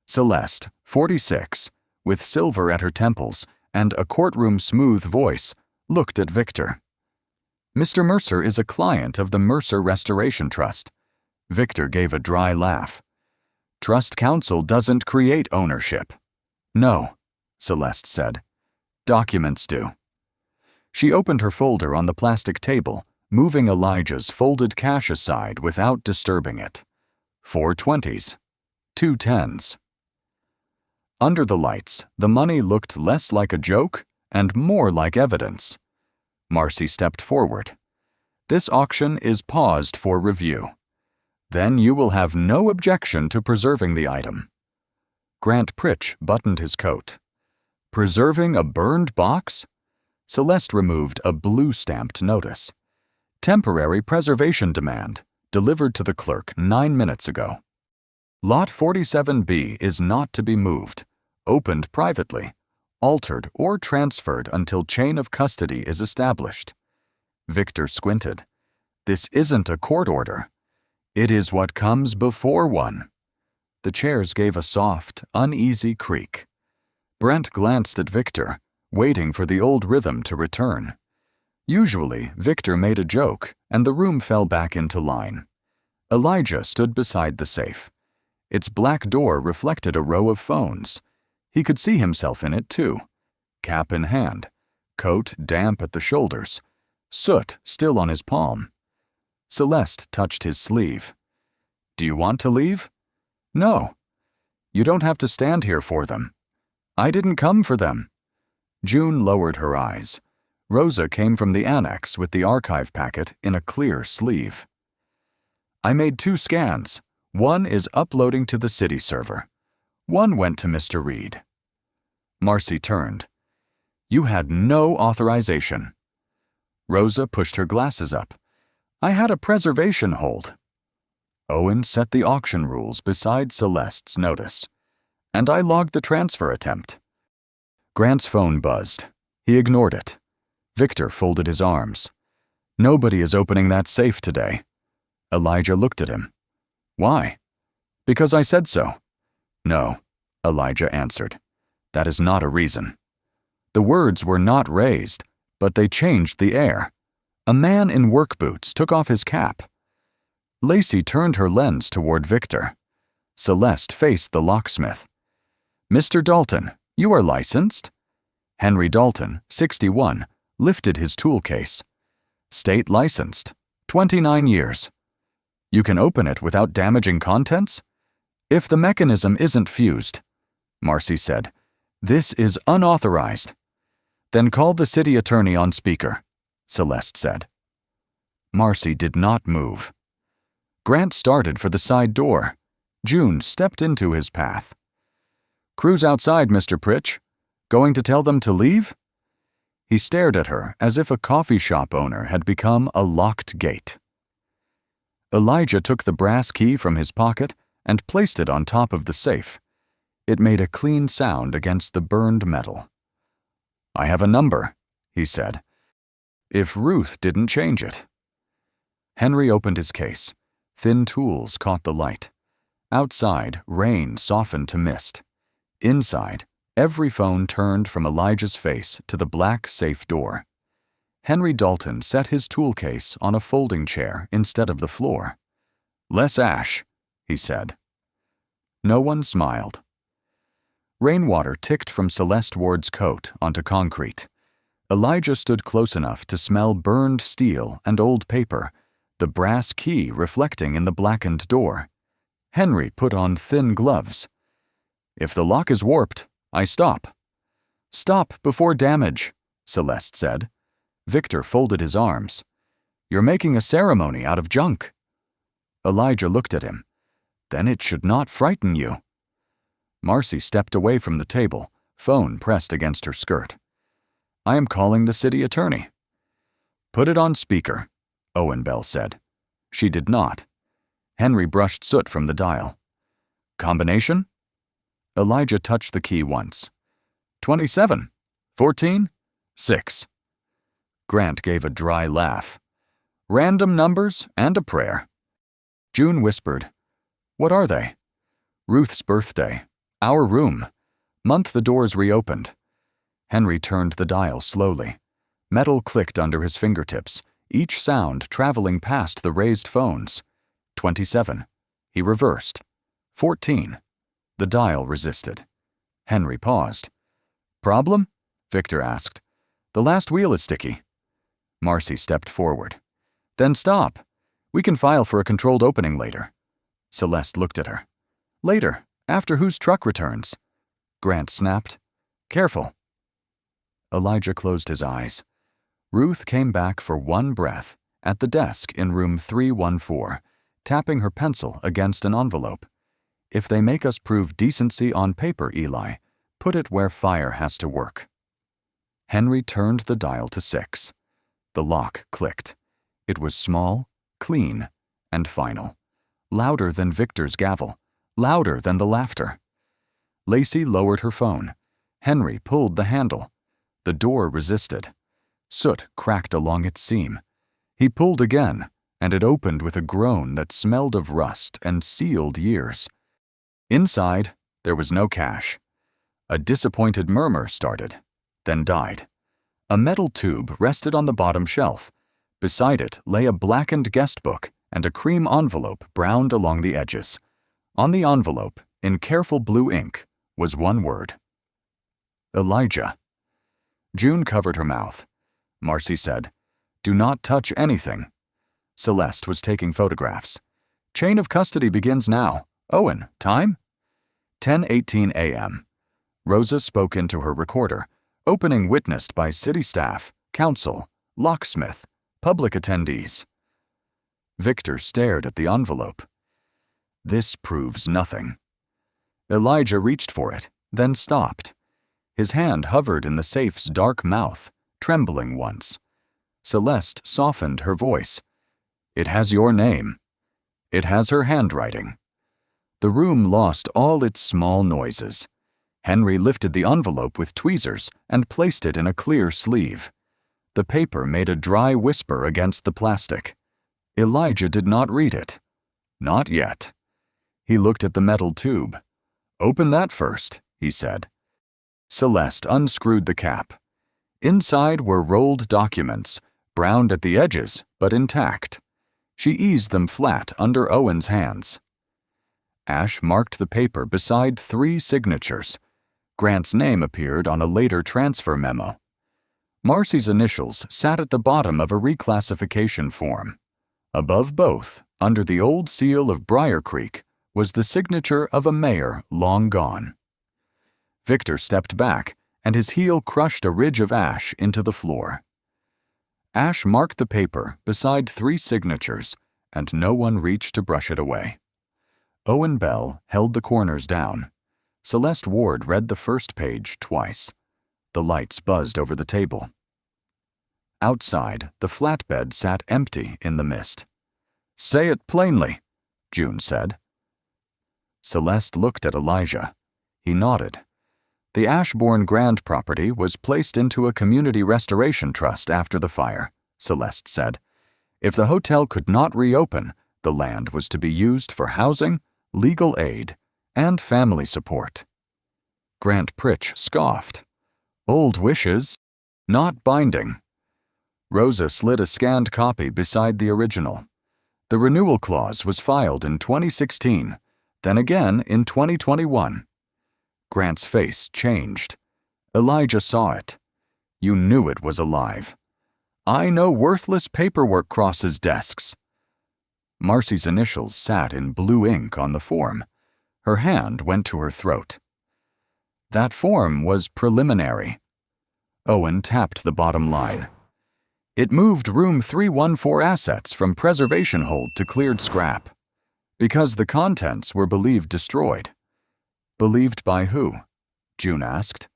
Celeste, 46, with silver at her temples and a courtroom-smooth voice, looked at Victor. Mr. Mercer is a client of the Mercer Restoration Trust. Victor gave a dry laugh. Trust counsel doesn't create ownership. No, Celeste said. Documents do. She opened her folder on the plastic table, moving Elijah's folded cash aside without disturbing it. 4 20s, 2 10s. Under the lights, the money looked less like a joke and more like evidence. Marcy stepped forward. This auction is paused for review. Then you will have no objection to preserving the item. Grant Pritch buttoned his coat. Preserving a burned box? Celeste removed a blue-stamped notice. Temporary preservation demand, delivered to the clerk 9 minutes ago. Lot 47B is not to be moved, opened privately, altered or transferred until chain of custody is established. Victor squinted. This isn't a court order. It is what comes before one. The chairs gave a soft, uneasy creak. Brent glanced at Victor, waiting for the old rhythm to return. Usually, Victor made a joke, and the room fell back into line. Elijah stood beside the safe. Its black door reflected a row of phones. He could see himself in it, too. Cap in hand, coat damp at the shoulders, soot still on his palm. Celeste touched his sleeve. Do you want to leave? No. You don't have to stand here for them. I didn't come for them. June lowered her eyes. Rosa came from the annex with the archive packet in a clear sleeve. I made 2 scans. One is uploading to the city server. One went to Mr. Reed. Marcy turned. You had no authorization. Rosa pushed her glasses up. I had a preservation hold. Owen set the auction rules beside Celeste's notice. And I logged the transfer attempt. Grant's phone buzzed. He ignored it. Victor folded his arms. Nobody is opening that safe today. Elijah looked at him. Why? Because I said so. No, Elijah answered. That is not a reason. The words were not raised, but they changed the air. A man in work boots took off his cap. Lacey turned her lens toward Victor. Celeste faced the locksmith. Mr. Dalton, you are licensed? Henry Dalton, 61, lifted his tool case. State licensed, 29 years. You can open it without damaging contents? If the mechanism isn't fused, Marcy said, this is unauthorized. Then call the city attorney on speaker, Celeste said. Marcy did not move. Grant started for the side door. June stepped into his path. Crew's outside, Mr. Pritch. Going to tell them to leave? He stared at her as if a coffee shop owner had become a locked gate. Elijah took the brass key from his pocket and placed it on top of the safe. It made a clean sound against the burned metal. I have a number, he said. If Ruth didn't change it. Henry opened his case. Thin tools caught the light. Outside, rain softened to mist. Inside, every phone turned from Elijah's face to the black safe door. Henry Dalton set his tool case on a folding chair instead of the floor. Less ash, he said. No one smiled. Rainwater ticked from Celeste Ward's coat onto concrete. Elijah stood close enough to smell burned steel and old paper, the brass key reflecting in the blackened door. Henry put on thin gloves. "If the lock is warped, I stop." "Stop before damage," Celeste said. Victor folded his arms. "You're making a ceremony out of junk." Elijah looked at him. "Then it should not frighten you." Marcy stepped away from the table, phone pressed against her skirt. "I am calling the city attorney." "Put it on speaker," Owen Bell said. She did not. Henry brushed soot from the dial. "Combination?" Elijah touched the key once. 27, 14, 6. Grant gave a dry laugh. "Random numbers and a prayer." June whispered, "What are they?" "Ruth's birthday. Our room. Month the doors reopened." Henry turned the dial slowly. Metal clicked under his fingertips, each sound traveling past the raised phones. 27. He reversed. 14. The dial resisted. Henry paused. "Problem?" Victor asked. "The last wheel is sticky." Marcy stepped forward. "Then stop. We can file for a controlled opening later." Celeste looked at her. "Later, after whose truck returns?" Grant snapped. "Careful." Elijah closed his eyes. Ruth came back for one breath, at the desk in room 314, tapping her pencil against an envelope. "If they make us prove decency on paper, Eli, put it where fire has to work." Henry turned the dial to 6. The lock clicked. It was small, clean, and final. Louder than Victor's gavel. Louder than the laughter. Lacey lowered her phone. Henry pulled the handle. The door resisted. Soot cracked along its seam. He pulled again, and it opened with a groan that smelled of rust and sealed years. Inside, there was no cash. A disappointed murmur started, then died. A metal tube rested on the bottom shelf. Beside it lay a blackened guest book and a cream envelope browned along the edges. On the envelope, in careful blue ink, was one word. Elijah. June covered her mouth. Marcy said, "Do not touch anything." Celeste was taking photographs. "Chain of custody begins now. Owen, time?" 10:18 a.m. Rosa spoke into her recorder, opening witnessed by city staff, council, locksmith, public attendees. Victor stared at the envelope. "This proves nothing." Elijah reached for it, then stopped. His hand hovered in the safe's dark mouth, trembling once. Celeste softened her voice. "It has your name. It has her handwriting." The room lost all its small noises. Henry lifted the envelope with tweezers and placed it in a clear sleeve. The paper made a dry whisper against the plastic. Elijah did not read it. Not yet. He looked at the metal tube. "Open that first," he said. Celeste unscrewed the cap. Inside were rolled documents, browned at the edges but intact. She eased them flat under Owen's hands. Ash marked the paper beside 3 signatures. Grant's name appeared on a later transfer memo. Marcy's initials sat at the bottom of a reclassification form. Above both, under the old seal of Briarcreek, was the signature of a mayor long gone. Victor stepped back, and his heel crushed a ridge of ash into the floor. Ash marked the paper beside 3 signatures, and no one reached to brush it away. Owen Bell held the corners down. Celeste Ward read the first page twice. The lights buzzed over the table. Outside, the flatbed sat empty in the mist. "Say it plainly," June said. Celeste looked at Elijah. He nodded. The Ashbourne Grand property was placed into a community restoration trust after the fire, Celeste said. If the hotel could not reopen, the land was to be used for housing, legal aid, and family support. Grant Pritch scoffed. "Old wishes, not binding." Rosa slid a scanned copy beside the original. The renewal clause was filed in 2016, then again in 2021. Grant's face changed. Elijah saw it. "You knew it was alive." "I know worthless paperwork crosses desks." Marcy's initials sat in blue ink on the form. Her hand went to her throat. That form was preliminary. Owen tapped the bottom line. It moved Room 314 assets from preservation hold to cleared scrap, because the contents were believed destroyed. Believed by who? June asked.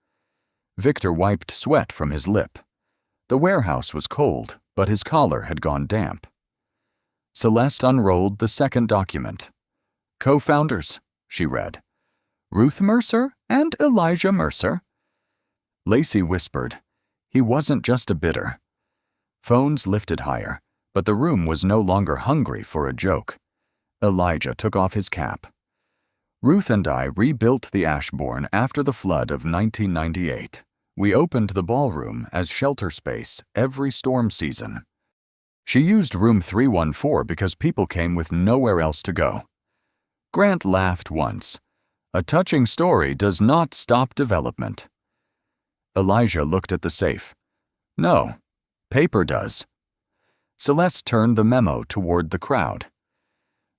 Victor wiped sweat from his lip. The warehouse was cold, but his collar had gone damp. Celeste unrolled the second document. Co-founders, she read. Ruth Mercer and Elijah Mercer. Lacey whispered. He wasn't just a bidder. Phones lifted higher, but the room was no longer hungry for a joke. Elijah took off his cap. Ruth and I rebuilt the Ashbourne after the flood of 1998. We opened the ballroom as shelter space every storm season. She used room 314 because people came with nowhere else to go. Grant laughed once. A touching story does not stop development. Elijah looked at the safe. No, paper does. Celeste turned the memo toward the crowd.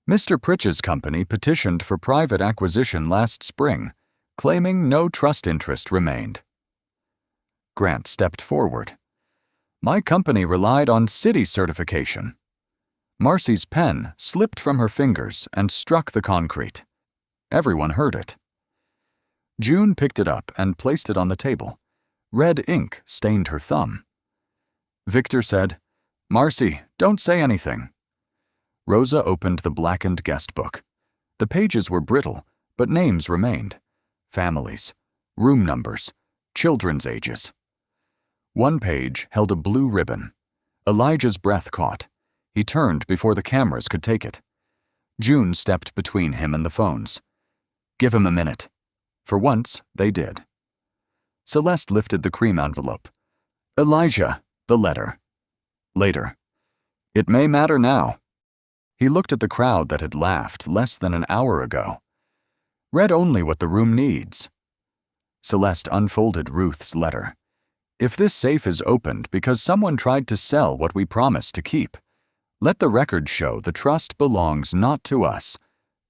Mr. Pritch's company petitioned for private acquisition last spring, claiming no trust interest remained. Grant stepped forward. My company relied on city certification. Marcy's pen slipped from her fingers and struck the concrete. Everyone heard it. June picked it up and placed it on the table. Red ink stained her thumb. Victor said, Marcy, don't say anything. Rosa opened the blackened guest book. The pages were brittle, but names remained. Families, room numbers, children's ages. One page held a blue ribbon. Elijah's breath caught. He turned before the cameras could take it. June stepped between him and the phones. Give him a minute. For once, they did. Celeste lifted the cream envelope. Elijah, the letter. Later. It may matter now. He looked at the crowd that had laughed less than an hour ago. Read only what the room needs. Celeste unfolded Ruth's letter. If this safe is opened because someone tried to sell what we promised to keep, let the record show the trust belongs not to us,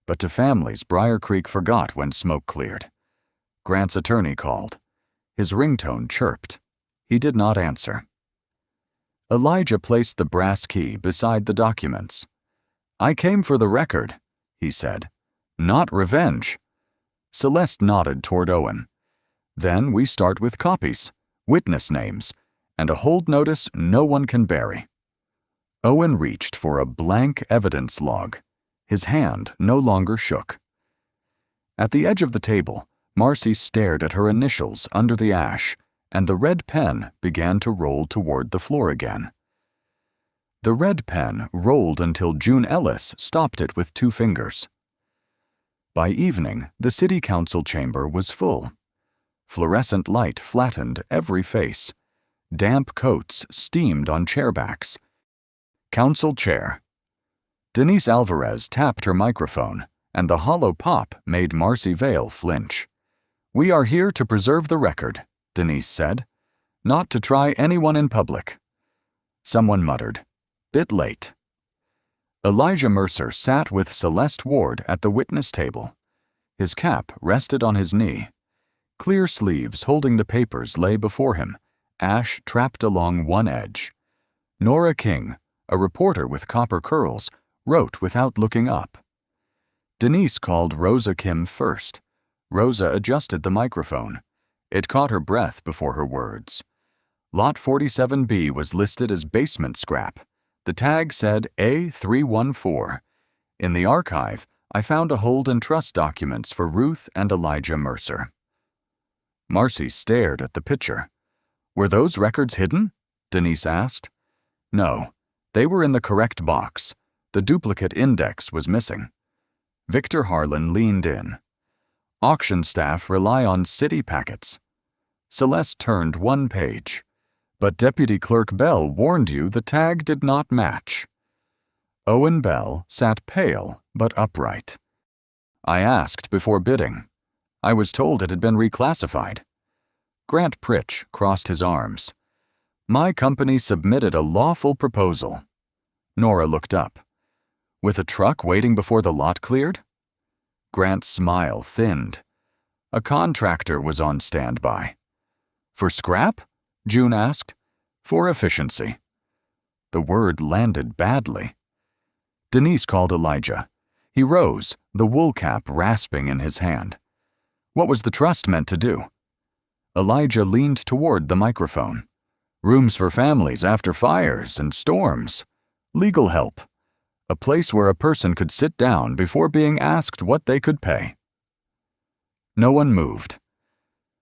but to families Briarcreek forgot when smoke cleared. Grant's attorney called. His ringtone chirped. He did not answer. Elijah placed the brass key beside the documents. I came for the record, he said. Not revenge. Celeste nodded toward Owen. Then we start with copies, witness names, and a hold notice no one can bury. Owen reached for a blank evidence log. His hand no longer shook. At the edge of the table, Marcy stared at her initials under the ash, and the red pen began to roll toward the floor again. The red pen rolled until June Ellis stopped it with 2 fingers. By evening, the city council chamber was full. Fluorescent light flattened every face. Damp coats steamed on chairbacks. Council chair. Denise Alvarez tapped her microphone, and the hollow pop made Marcy Vale flinch. We are here to preserve the record, Denise said, not to try anyone in public. Someone muttered, bit late. Elijah Mercer sat with Celeste Ward at the witness table. His cap rested on his knee. Clear sleeves holding the papers lay before him, ash trapped along one edge. Nora King, a reporter with copper curls, wrote without looking up. Denise called Rosa Kim first. Rosa adjusted the microphone. It caught her breath before her words. Lot 47B was listed as basement scrap. The tag said A314. In the archive, I found a hold and trust documents for Ruth and Elijah Mercer. Marcy stared at the picture. Were those records hidden? Denise asked. No, they were in the correct box. The duplicate index was missing. Victor Harlan leaned in. Auction staff rely on city packets. Celeste turned one page. But Deputy Clerk Bell warned you the tag did not match. Owen Bell sat pale but upright. I asked before bidding. I was told it had been reclassified. Grant Pritch crossed his arms. My company submitted a lawful proposal. Nora looked up. With a truck waiting before the lot cleared? Grant's smile thinned. A contractor was on standby. For scrap? June asked. For efficiency. The word landed badly. Denise called Elijah. He rose, the wool cap rasping in his hand. What was the trust meant to do? Elijah leaned toward the microphone. Rooms for families after fires and storms. Legal help. A place where a person could sit down before being asked what they could pay. No one moved.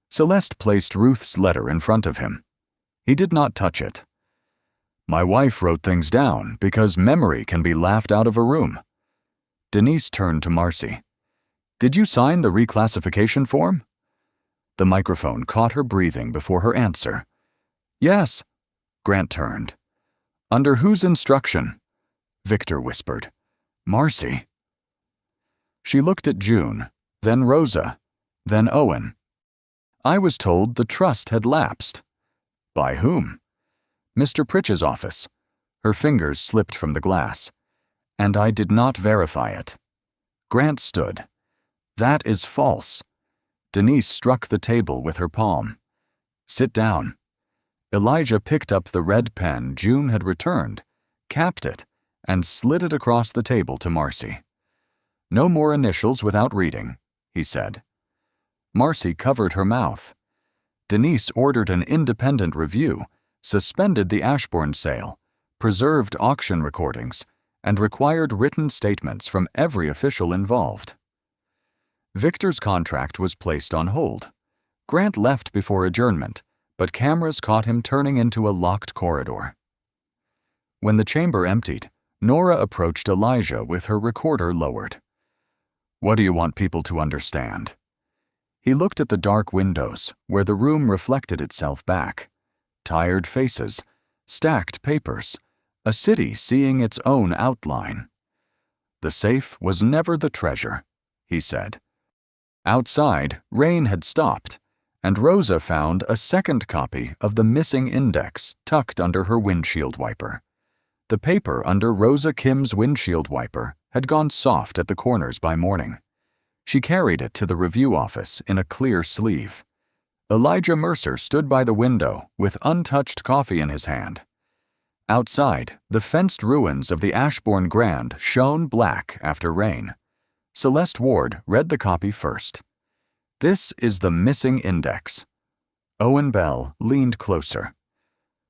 Celeste placed Ruth's letter in front of him. He did not touch it. My wife wrote things down because memory can be laughed out of a room. Denise turned to Marcy. Did you sign the reclassification form? The microphone caught her breathing before her answer. Yes. Grant turned. Under whose instruction? Victor whispered. Marcy. She looked at June, then Rosa, then Owen. I was told the trust had lapsed. By whom? Mr. Pritch's office. Her fingers slipped from the glass. And I did not verify it. Grant stood. That is false. Denise struck the table with her palm. Sit down. Elijah picked up the red pen June had returned, capped it, and slid it across the table to Marcy. No more initials without reading, he said. Marcy covered her mouth. Denise ordered an independent review, suspended the Ashbourne sale, preserved auction recordings, and required written statements from every official involved. Victor's contract was placed on hold. Grant left before adjournment, but cameras caught him turning into a locked corridor. When the chamber emptied, Nora approached Elijah with her recorder lowered. What do you want people to understand? He looked at the dark windows, where the room reflected itself back. Tired faces, stacked papers, a city seeing its own outline. The safe was never the treasure, he said. Outside, rain had stopped, and Rosa found a second copy of the missing index tucked under her windshield wiper. The paper under Rosa Kim's windshield wiper had gone soft at the corners by morning. She carried it to the review office in a clear sleeve. Elijah Mercer stood by the window with untouched coffee in his hand. Outside, the fenced ruins of the Ashbourne Grand shone black after rain. Celeste Ward read the copy first. This is the missing index. Owen Bell leaned closer.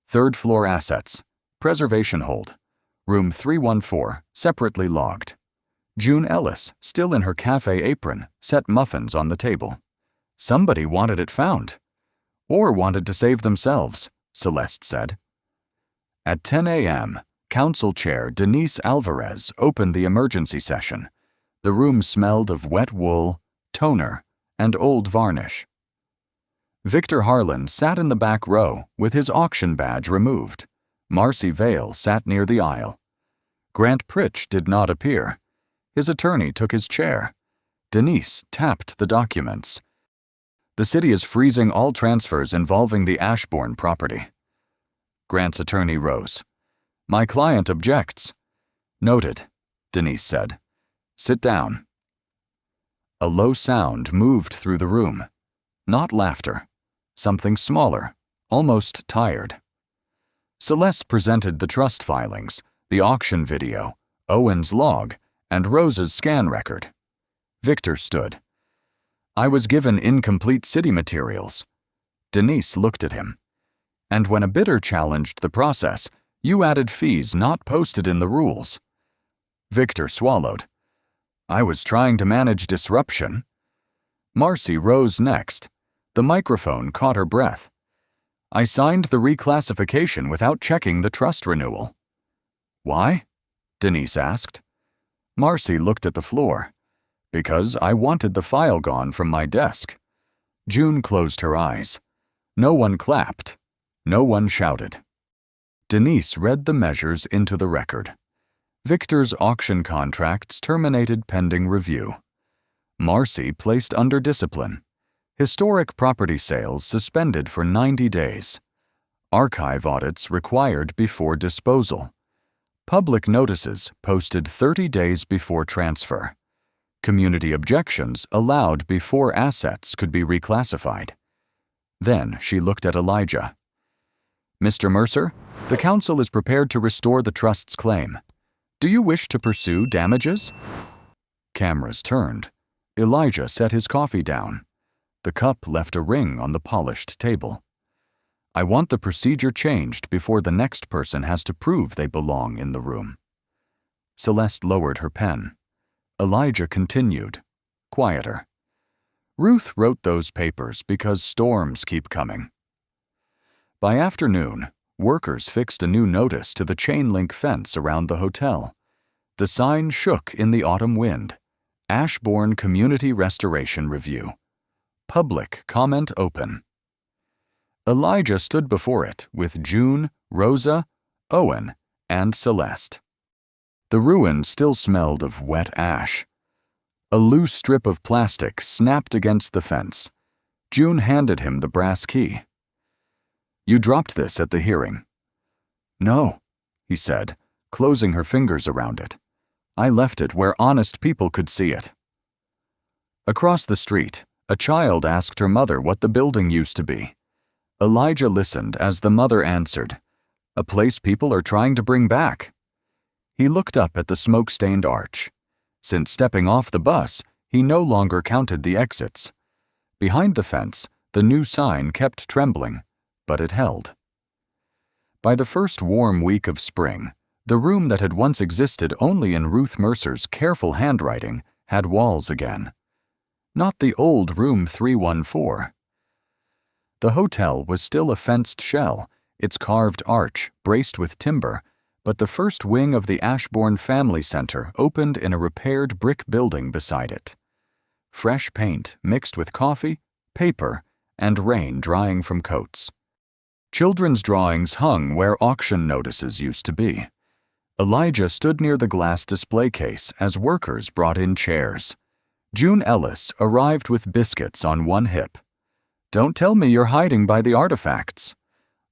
Third floor assets. Preservation hold. Room 314, separately logged. June Ellis, still in her cafe apron, set muffins on the table. Somebody wanted it found. Or wanted to save themselves, Celeste said. At 10 a.m., Council Chair Denise Alvarez opened the emergency session. The room smelled of wet wool, toner, and old varnish. Victor Harlan sat in the back row with his auction badge removed. Marcy Vale sat near the aisle. Grant Pritch did not appear. His attorney took his chair. Denise tapped the documents. The city is freezing all transfers involving the Ashbourne property. Grant's attorney rose. My client objects. Noted, Denise said. Sit down. A low sound moved through the room. Not laughter. Something smaller, almost tired. Celeste presented the trust filings, the auction video, Owen's log, and Rose's scan record. Victor stood. I was given incomplete city materials. Denise looked at him. And when a bidder challenged the process, you added fees not posted in the rules. Victor swallowed. I was trying to manage disruption. Marcy rose next. The microphone caught her breath. I signed the reclassification without checking the trust renewal. Why? Denise asked. Marcy looked at the floor. Because I wanted the file gone from my desk. June closed her eyes. No one clapped. No one shouted. Denise read the measures into the record. Victor's auction contracts terminated pending review. Marcy placed under discipline. Historic property sales suspended for 90 days. Archive audits required before disposal. Public notices posted 30 days before transfer. Community objections allowed before assets could be reclassified. Then she looked at Elijah. "Mr. Mercer, the council is prepared to restore the trust's claim. Do you wish to pursue damages?" Cameras turned. Elijah set his coffee down. The cup left a ring on the polished table. "I want the procedure changed before the next person has to prove they belong in the room." Celeste lowered her pen. Elijah continued, quieter. "Ruth wrote those papers because storms keep coming." By afternoon, workers fixed a new notice to the chain-link fence around the hotel. The sign shook in the autumn wind. Ashbourne Community Restoration Review. Public comment open. Elijah stood before it with June, Rosa, Owen, and Celeste. The ruin still smelled of wet ash. A loose strip of plastic snapped against the fence. June handed him the brass key. "You dropped this at the hearing." "No," he said, closing her fingers around it. "I left it where honest people could see it." Across the street, a child asked her mother what the building used to be. Elijah listened as the mother answered, "A place people are trying to bring back." He looked up at the smoke-stained arch. Since stepping off the bus, he no longer counted the exits. Behind the fence, the new sign kept trembling, but it held. By the first warm week of spring, the room that had once existed only in Ruth Mercer's careful handwriting had walls again. Not the old room 314. The hotel was still a fenced shell, its carved arch braced with timber, but the first wing of the Ashbourne Family Center opened in a repaired brick building beside it. Fresh paint mixed with coffee, paper, and rain drying from coats. Children's drawings hung where auction notices used to be. Elijah stood near the glass display case as workers brought in chairs. June Ellis arrived with biscuits on one hip. "Don't tell me you're hiding by the artifacts."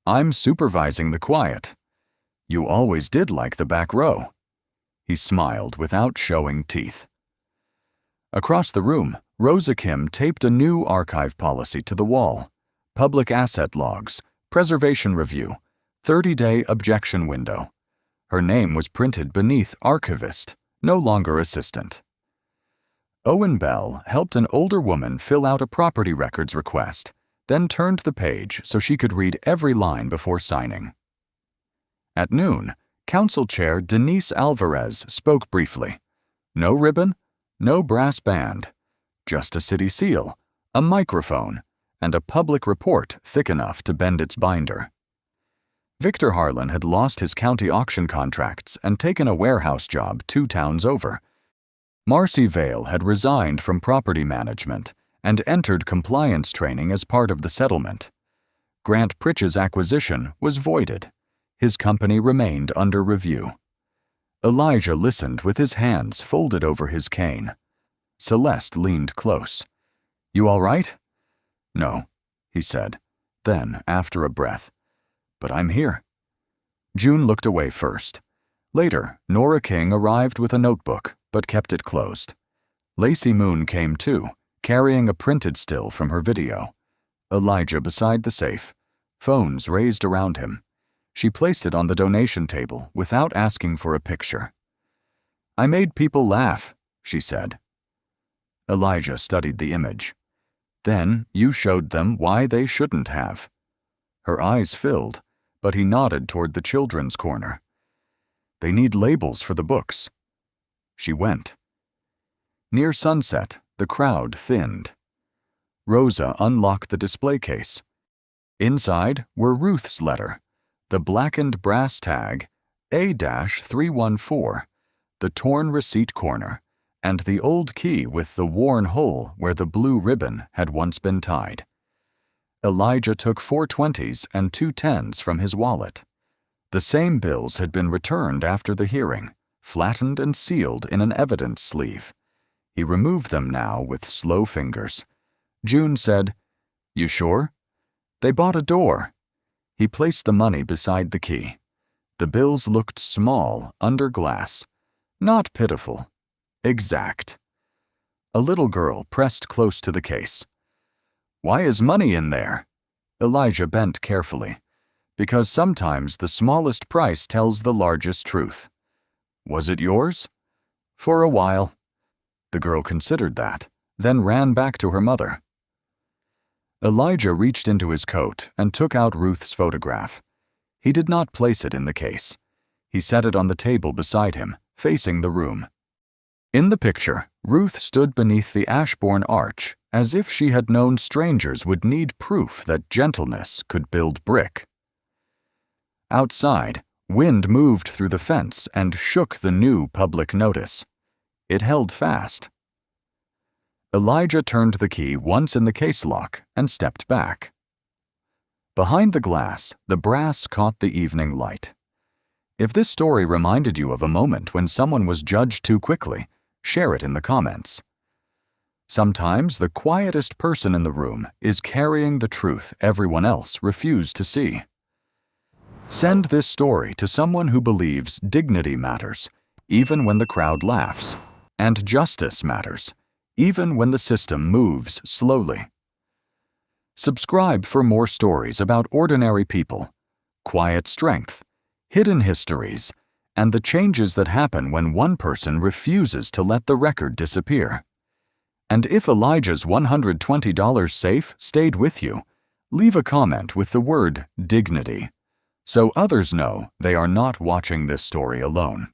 "I'm supervising the quiet." "You always did like the back row." He smiled without showing teeth. Across the room, Rosa Kim taped a new archive policy to the wall. Public asset logs, preservation review, 30-day objection window. Her name was printed beneath archivist, no longer assistant. Owen Bell helped an older woman fill out a property records request, then turned the page so she could read every line before signing. At noon, Council Chair Denise Alvarez spoke briefly. No ribbon, no brass band, just a city seal, a microphone, and a public report thick enough to bend its binder. Victor Harlan had lost his county auction contracts and taken a warehouse job 2 towns over. Marcy Vale had resigned from property management and entered compliance training as part of the settlement. Grant Pritch's acquisition was voided. His company remained under review. Elijah listened with his hands folded over his cane. Celeste leaned close. "You all right?" "No," he said. Then, after a breath, "But I'm here." June looked away first. Later, Nora King arrived with a notebook, but kept it closed. Lacey Moon came too, carrying a printed still from her video. Elijah beside the safe, phones raised around him. She placed it on the donation table without asking for a picture. "I made people laugh," she said. Elijah studied the image. "Then you showed them why they shouldn't have." Her eyes filled, but he nodded toward the children's corner. "They need labels for the books." She went. Near sunset, the crowd thinned. Rosa unlocked the display case. Inside were Ruth's letter, the blackened brass tag A-314, the torn receipt corner, and the old key with the worn hole where the blue ribbon had once been tied. Elijah took 4 20s and 2 10s from his wallet. The same bills had been returned after the hearing, flattened and sealed in an evidence sleeve. He removed them now with slow fingers. June said, "You sure?" "They bought a door." He placed the money beside the key. The bills looked small under glass. Not pitiful. Exact. A little girl pressed close to the case. "Why is money in there?" Elijah bent carefully. "Because sometimes the smallest price tells the largest truth." "Was it yours?" "For a while." The girl considered that, then ran back to her mother. Elijah reached into his coat and took out Ruth's photograph. He did not place it in the case. He set it on the table beside him, facing the room. In the picture, Ruth stood beneath the Ashbourne arch as if she had known strangers would need proof that gentleness could build brick. Outside, wind moved through the fence and shook the new public notice. It held fast. Elijah turned the key once in the case lock and stepped back. Behind the glass, the brass caught the evening light. If this story reminded you of a moment when someone was judged too quickly, share it in the comments. Sometimes the quietest person in the room is carrying the truth everyone else refused to see. Send this story to someone who believes dignity matters, even when the crowd laughs, and justice matters, even when the system moves slowly. Subscribe for more stories about ordinary people, quiet strength, hidden histories, and the changes that happen when one person refuses to let the record disappear. And if Elijah's $120 safe stayed with you, leave a comment with the word dignity, so others know they are not watching this story alone.